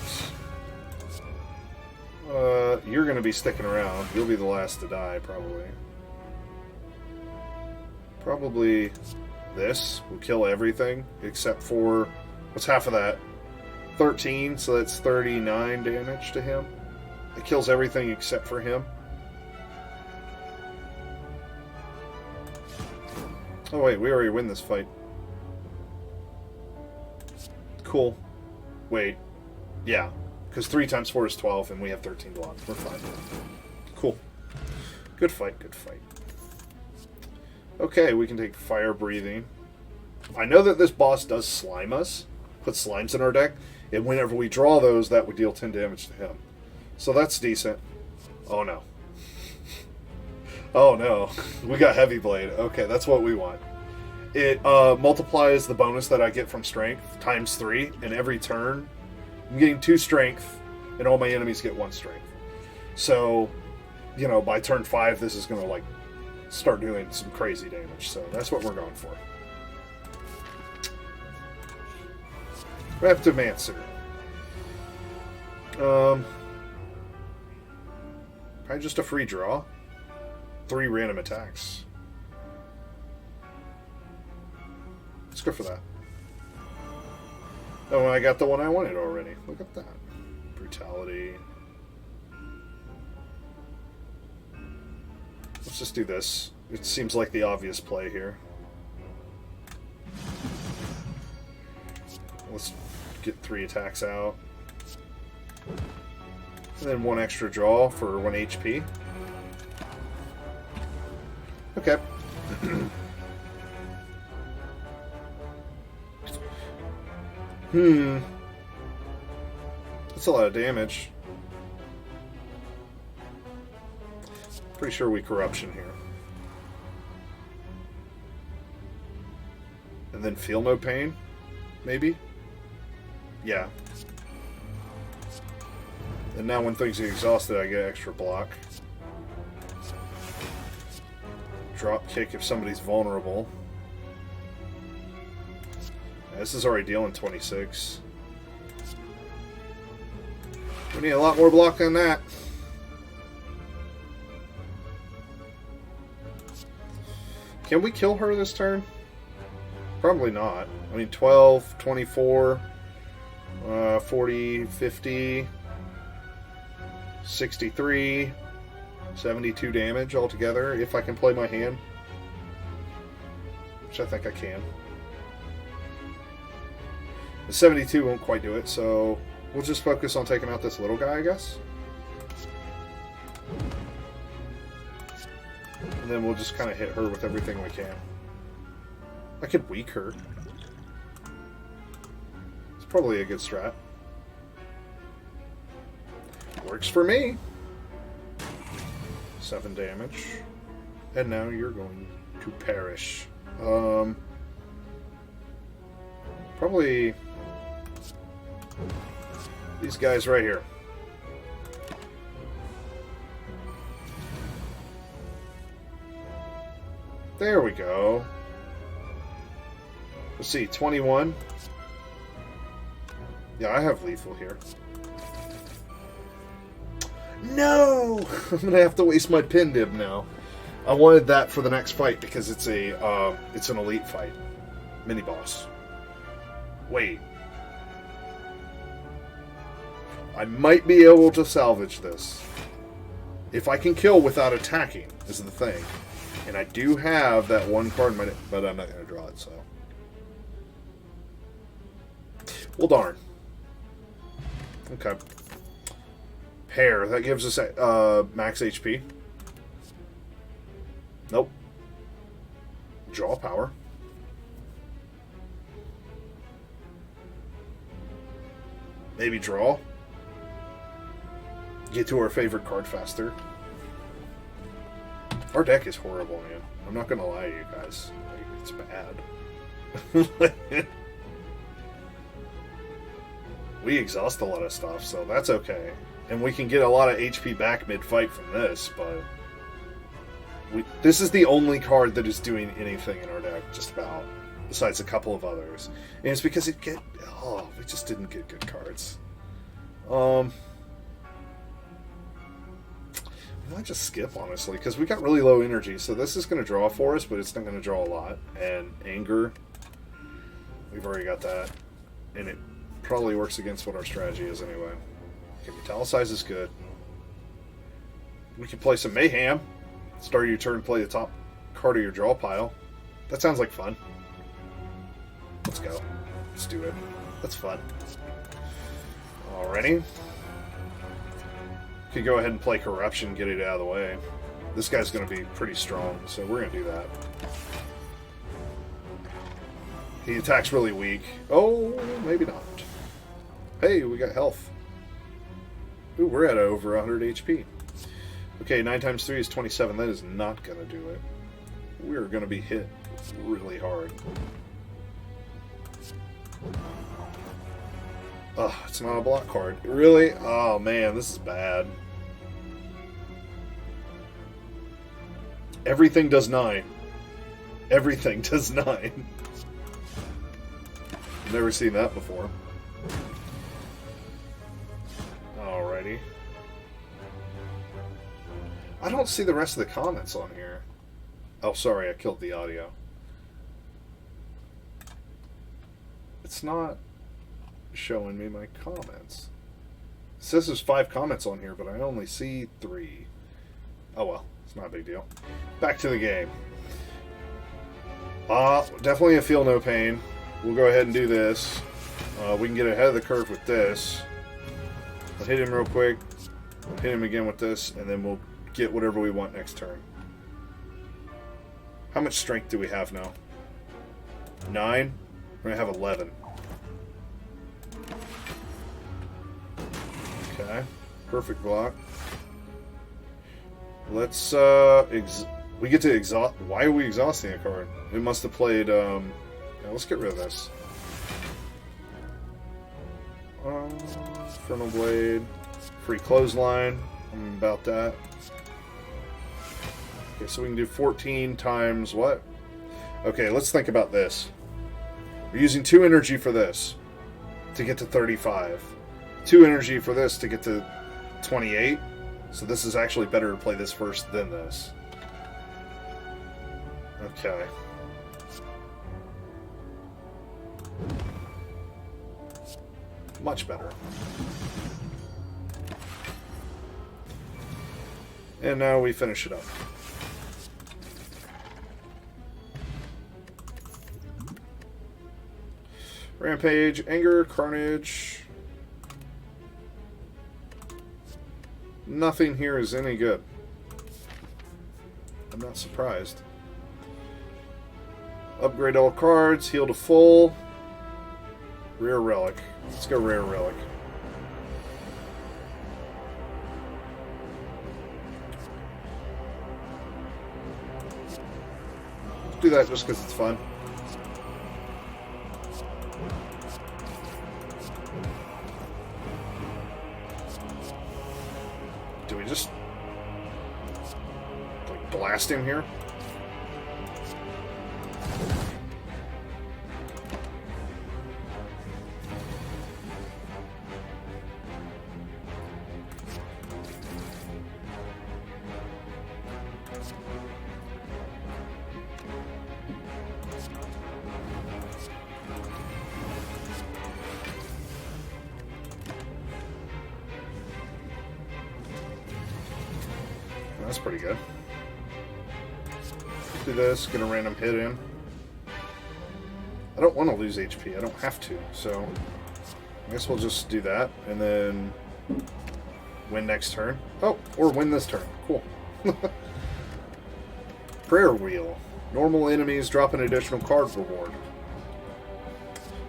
You're going to be sticking around. You'll be the last to die, probably. Probably this will kill everything except for... What's half of that? 13, so that's 39 damage to him. It kills everything except for him. Oh wait, we already win this fight. Cool. Wait. Yeah. Because 3 times 4 is 12, and we have 13 blocks. We're fine. Cool. Good fight, good fight. Okay, we can take Fire Breathing. I know that this boss does slime us. Put slimes in our deck. And whenever we draw those, that would deal 10 damage to him. So that's decent. Oh no. Oh no. We got Heavy Blade. Okay, that's what we want. It multiplies the bonus that I get from Strength times 3, and every turn I'm getting 2 Strength, and all my enemies get 1 Strength. So, you know, by turn 5, this is going to, like, start doing some crazy damage. So that's what we're going for. Raptomancer. Probably just a free draw. 3 random attacks. Let's go for that. Oh, I got the one I wanted already. Look at that. Brutality. Let's just do this. It seems like the obvious play here. Let's get 3 attacks out. And then 1 extra draw for 1 HP. Okay. That's a lot of damage. Pretty sure we Corruption here. And then Feel No Pain? Maybe? Yeah. And now when things get exhausted, I get extra block. Drop kick if somebody's vulnerable. This is already dealing 26. We need a lot more block than that. Can we kill her this turn? Probably not. I mean, 12, 24, 40, 50, 63, 72 damage altogether if I can play my hand. Which I think I can. The 72 won't quite do it, so we'll just focus on taking out this little guy, I guess. And then we'll just kind of hit her with everything we can. I could weak her. It's probably a good strat. Works for me. 7 damage. And now you're going to perish. Probably these guys right here. There we go. Let's see, 21. Yeah, I have lethal here. No! I'm going to have to waste my pin dib now. I wanted that for the next fight because it's an elite fight. Mini-boss. Wait. I might be able to salvage this. If I can kill without attacking, is the thing. And I do have that one card, but I'm not going to draw it, so. Well, darn. Okay. Pair. That gives us max HP. Nope. Draw power. Maybe draw. Get to our favorite card faster. Our deck is horrible, man. I'm not gonna lie to you guys. Like, it's bad. We exhaust a lot of stuff, so that's okay. And we can get a lot of HP back mid-fight from this, but... this is the only card that is doing anything in our deck, just about. Besides a couple of others. And it's because we just didn't get good cards. I might just skip, honestly, because we got really low energy, so this is going to draw for us, but it's not going to draw a lot. And anger, we've already got that. And it probably works against what our strategy is anyway. Okay, Metallicize is good. We can play some Mayhem. Start your turn, play the top card of your draw pile. That sounds like fun. Let's go. Let's do it. That's fun. Alrighty. Could go ahead and play Corruption, get it out of the way. This guy's going to be pretty strong, so we're going to do that. He attacks really weak. Oh, maybe not. Hey, we got health. Ooh, we're at over 100 HP. Okay, 9 times 3 is 27. That is not going to do it. We're going to be hit really hard. Ugh, it's not a block card. Really? Oh, man, this is bad. Everything does 9. Everything does 9. Never seen that before. Alrighty. I don't see the rest of the comments on here. Oh, sorry, I killed the audio. It's not showing me my comments. It says there's 5 comments on here, but I only see 3. Oh well, it's not a big deal. Back to the game. Definitely a feel no pain. We'll go ahead and do this. We can get ahead of the curve with this. I'll hit him real quick. Hit him again with this, and then we'll get whatever we want next turn. How much strength do we have now? 9? We're going to have 11. Okay. Perfect block. Let's, we get to exhaust... Why are we exhausting a card? We must have played, yeah, let's get rid of this. Infernal Blade. Free Clothesline. I'm about that. Okay, so we can do 14 times what? Okay, let's think about this. We're using 2 energy for this to get to 35. 2 energy for this to get to 28. So this is actually better to play this first than this. Okay. Much better. And now we finish it up. Rampage, Anger, Carnage. Nothing here is any good. I'm not surprised. Upgrade all cards, heal to full. Rare Relic. Let's go Rare Relic. Do that just because it's fun. Do we just like blast him here? That's pretty good. Do this, get a random hit in. I don't want to lose HP. I don't have to, so I guess we'll just do that and then win next turn. Oh, or win this turn. Cool. Prayer Wheel. Normal enemies drop an additional card reward.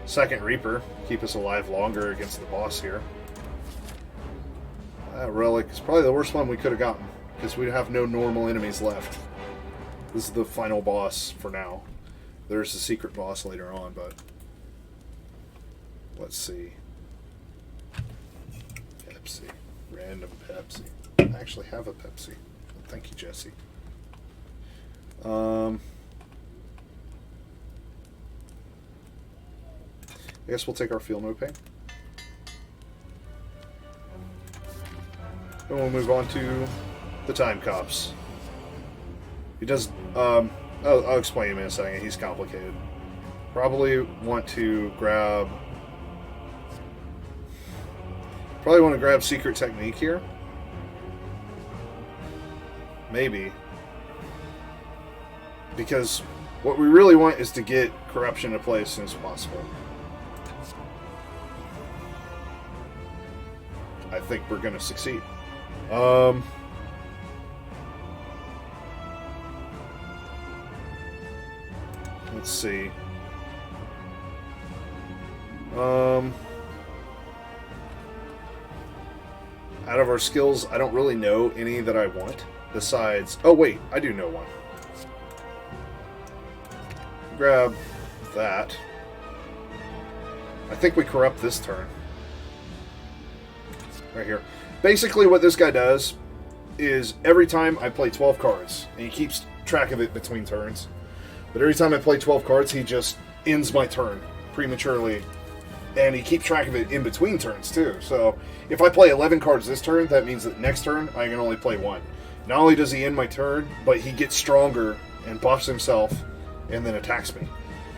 Second Reaper. Keep us alive longer against the boss here. That relic is probably the worst one we could have gotten, because we have no normal enemies left. This is the final boss for now. There's a secret boss later on, but let's see. Pepsi. Random Pepsi. I actually have a Pepsi. Thank you, Jesse. I guess we'll take our Feel No Pain. And we'll move on to the Time Cops. He does, I'll explain him in a second. He's complicated. Probably want to grab Secret Technique here. Maybe. Because what we really want is to get Corruption to play as soon as possible. I think we're going to succeed. Let's see. Out of our skills, I don't really know any that I want. Besides... Oh, wait. I do know one. Grab that. I think we corrupt this turn. Right here. Basically, what this guy does is every time I play 12 cards, and he keeps track of it between turns, but every time I play 12 cards, he just ends my turn prematurely, and he keeps track of it in between turns, too. So, if I play 11 cards this turn, that means that next turn, I can only play one. Not only does he end my turn, but he gets stronger and buffs himself, and then attacks me.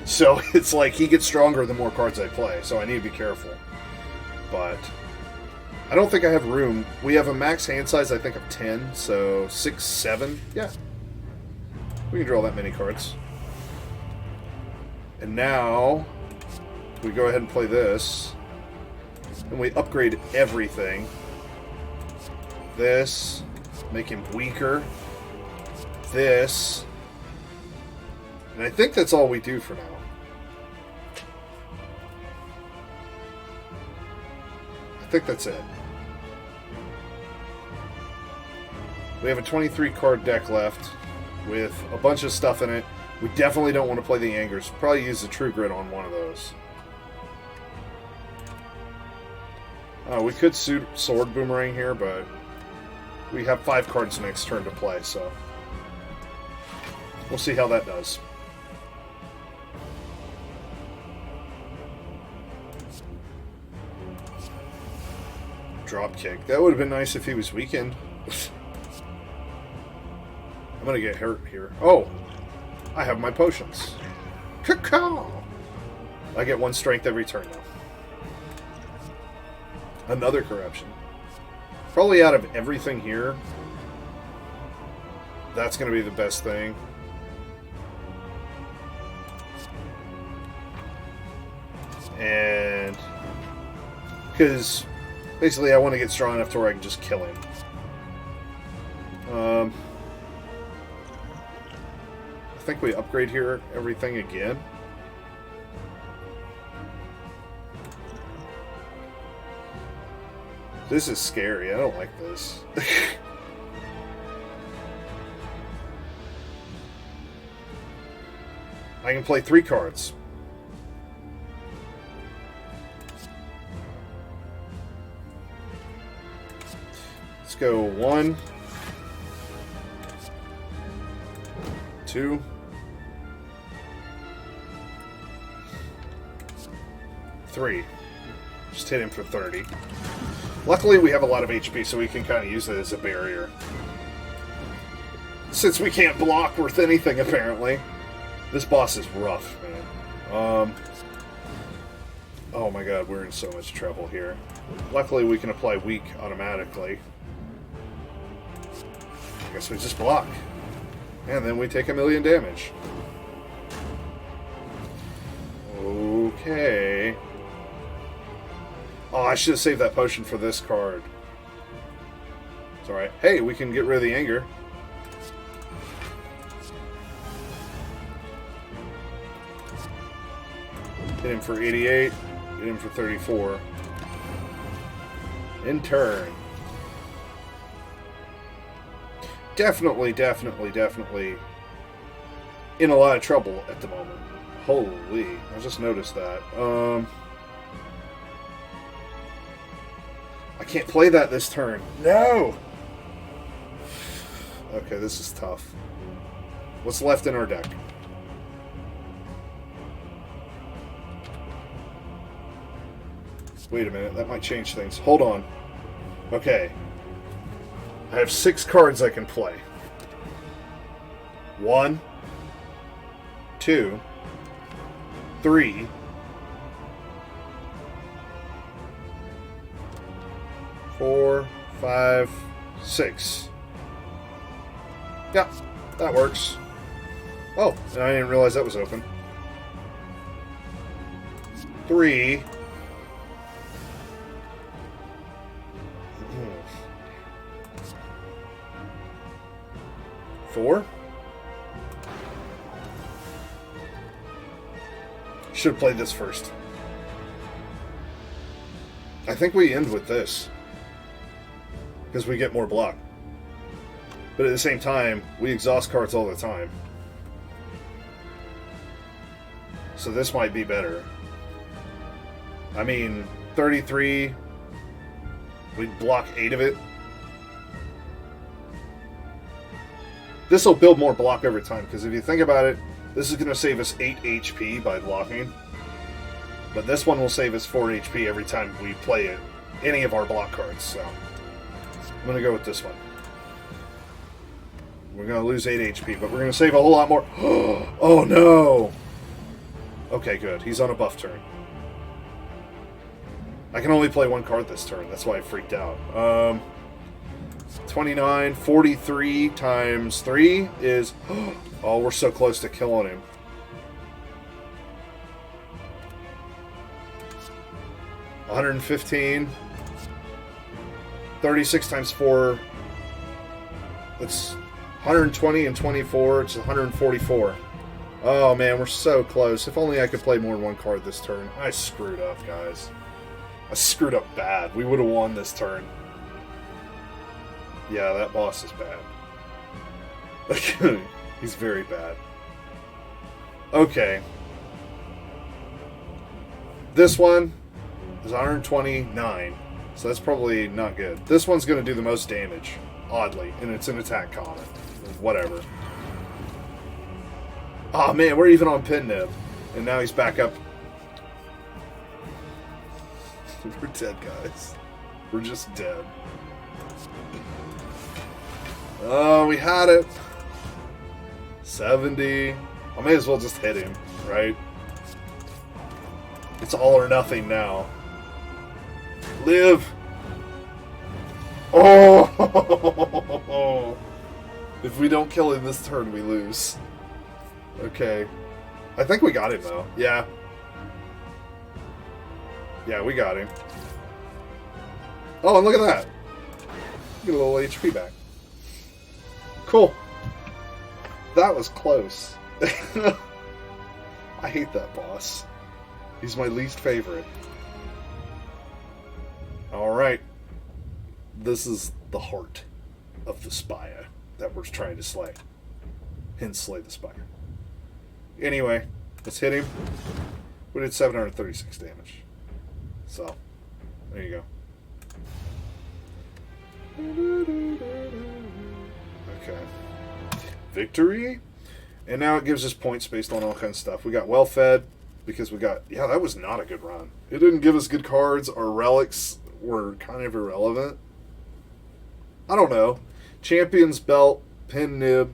So, it's like he gets stronger the more cards I play, so I need to be careful. But I don't think I have room. We have a max hand size, I think, of 10, so 6, 7. Yeah. We can draw that many cards. And now we go ahead and play this. And we upgrade everything. This. Make him weaker. This. And I think that's all we do for now. I think that's it. We have a 23 card deck left with a bunch of stuff in it. We definitely don't want to play the Angers. Probably use the True Grit on one of those. We could Sword Boomerang here, but we have 5 cards next turn to play, so we'll see how that does. Dropkick. That would have been nice if he was weakened. I'm gonna get hurt here. Oh! I have my potions. Cacao! I get 1 strength every turn now. Another corruption. Probably out of everything here, that's gonna be the best thing. And because basically I want to get strong enough to where I can just kill him. I think we upgrade here everything again. This is scary. I don't like this. I can play 3 cards. Let's go 1, 2, 3. Just hit him for 30. Luckily, we have a lot of HP, so we can kind of use it as a barrier. Since we can't block worth anything, apparently. This boss is rough, man. Oh my god, we're in so much trouble here. Luckily, we can apply weak automatically. I guess we just block. And then we take 1,000,000 damage. Okay. Oh, I should have saved that potion for this card. It's alright. Hey, we can get rid of the anger. Hit him for 88. Hit him for 34. In turn. Definitely in a lot of trouble at the moment. Holy. I just noticed that. I can't play that this turn. No! Okay, this is tough. What's left in our deck? Wait a minute, that might change things. Hold on. Okay. I have 6 cards I can play. 1, 2, 3, 4, 5, 6. Yeah, that works. Oh, and I didn't realize that was open. 3. 4. Should have played this first. I think we end with this. Because we get more block. But at the same time, we exhaust cards all the time. So this might be better. I mean, 33. We'd block 8 of it. This will build more block over time, because if you think about it, this is going to save us 8 HP by blocking. But this one will save us 4 HP every time we play it, any of our block cards. So I'm going to go with this one. We're going to lose 8 HP, but we're going to save a whole lot more. Oh no! Okay, good. He's on a buff turn. I can only play 1 card this turn. That's why I freaked out. 29, 43 times 3 is... Oh, we're so close to killing him. $115. 36 times 4. That's 120 and 24. It's 144. Oh, man, we're so close. If only I could play more than 1 card this turn. I screwed up, guys. I screwed up bad. We would have won this turn. Yeah, that boss is bad. He's very bad. Okay. This one is 129, so that's probably not good. This one's going to do the most damage, oddly, and it's an attack common. Whatever. Oh man, we're even on pin nib, and now he's back up. We're dead, guys. We're just dead. Oh, we had it. 70. I may as well just hit him, right? It's all or nothing now. Live. Oh! If we don't kill him this turn, we lose. Okay. I think we got him, though. Yeah. Yeah, we got him. Oh, and look at that. Get a little HP back. Cool. That was close. I hate that boss. He's my least favorite. Alright. This is the heart of the Spire that we're trying to slay. Hence Slay the Spire. Anyway, let's hit him. We did 736 damage. So, there you go. Okay. Victory. And now it gives us points based on all kinds of stuff. We got well fed because we got... Yeah, that was not a good run. It didn't give us good cards. Our relics were kind of irrelevant. I don't know. Champion's Belt, Pin Nib,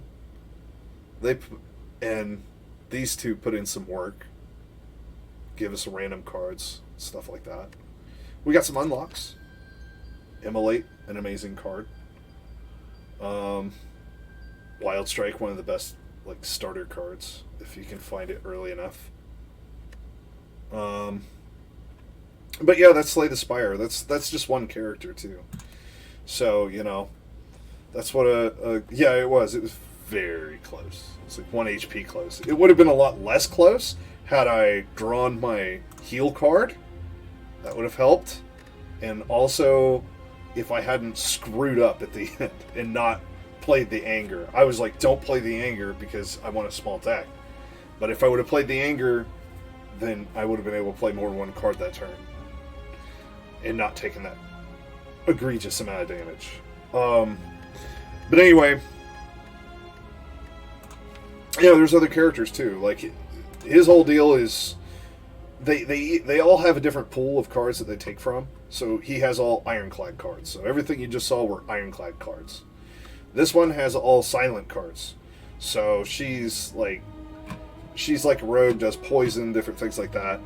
And these two put in some work. Give us random cards, stuff like that. We got some unlocks. Immolate, an amazing card. Wild Strike, one of the best like starter cards if you can find it early enough. But yeah, that's Slay the Spire. That's just one character too. So that's what yeah, it was very close. It's like 1 HP close. It would have been a lot less close had I drawn my heal card. That would have helped. And also, if I hadn't screwed up at the end and not played the anger. I was like, don't play the anger because I want a small attack. But if I would have played the anger, then I would have been able to play more than one card that turn. And not taking that egregious amount of damage. But anyway, there's other characters too. Like, his whole deal is they all have a different pool of cards that they take from. So he has all Ironclad cards. So everything you just saw were Ironclad cards. This one has all silent cards. So she's like a rogue, does poison, different things like that.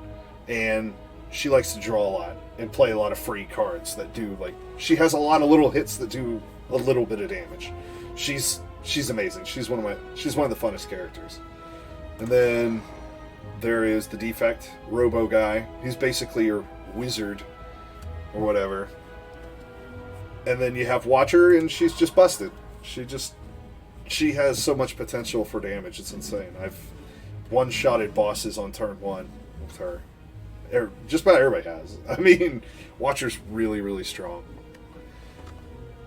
And she likes to draw a lot and play a lot of free cards that do, like, she has a lot of little hits that do a little bit of damage. She's amazing. She's one of the funnest characters. And then there is the Defect Robo guy. He's basically your wizard or whatever. And then you have Watcher, and she's just busted. She has so much potential for damage. It's insane. I've one-shotted bosses on turn 1 with her. Just about everybody has. I mean, Watcher's really, really strong.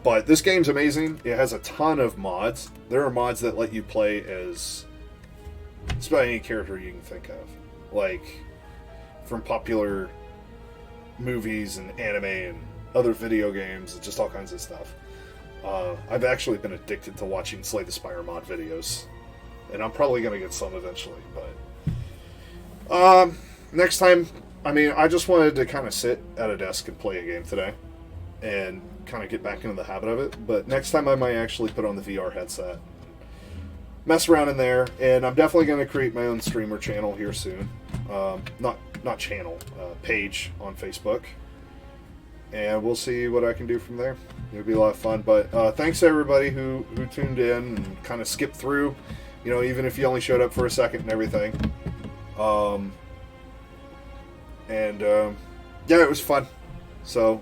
But this game's amazing. It has a ton of mods. There are mods that let you play as just about any character you can think of. Like, from popular movies and anime and other video games and just all kinds of stuff. I've actually been addicted to watching Slay the Spire mod videos. And I'm probably going to get some eventually. But next time, I just wanted to kind of sit at a desk and play a game today. And kind of get back into the habit of it. But next time I might actually put on the VR headset. Mess around in there. And I'm definitely going to create my own streamer channel here soon. Not channel, page on Facebook. And we'll see what I can do from there. It'll be a lot of fun. But thanks to everybody who tuned in and kind of skipped through. Even if you only showed up for a second and everything. Yeah, it was fun. So,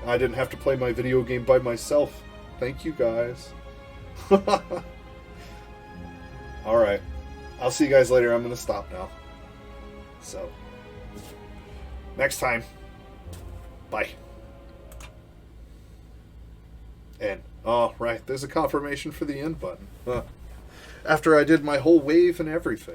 I didn't have to play my video game by myself. Thank you, guys. Alright. I'll see you guys later. I'm going to stop now. So, next time. Bye. And, oh, right, there's a confirmation for the end button. After I did my whole wave and everything.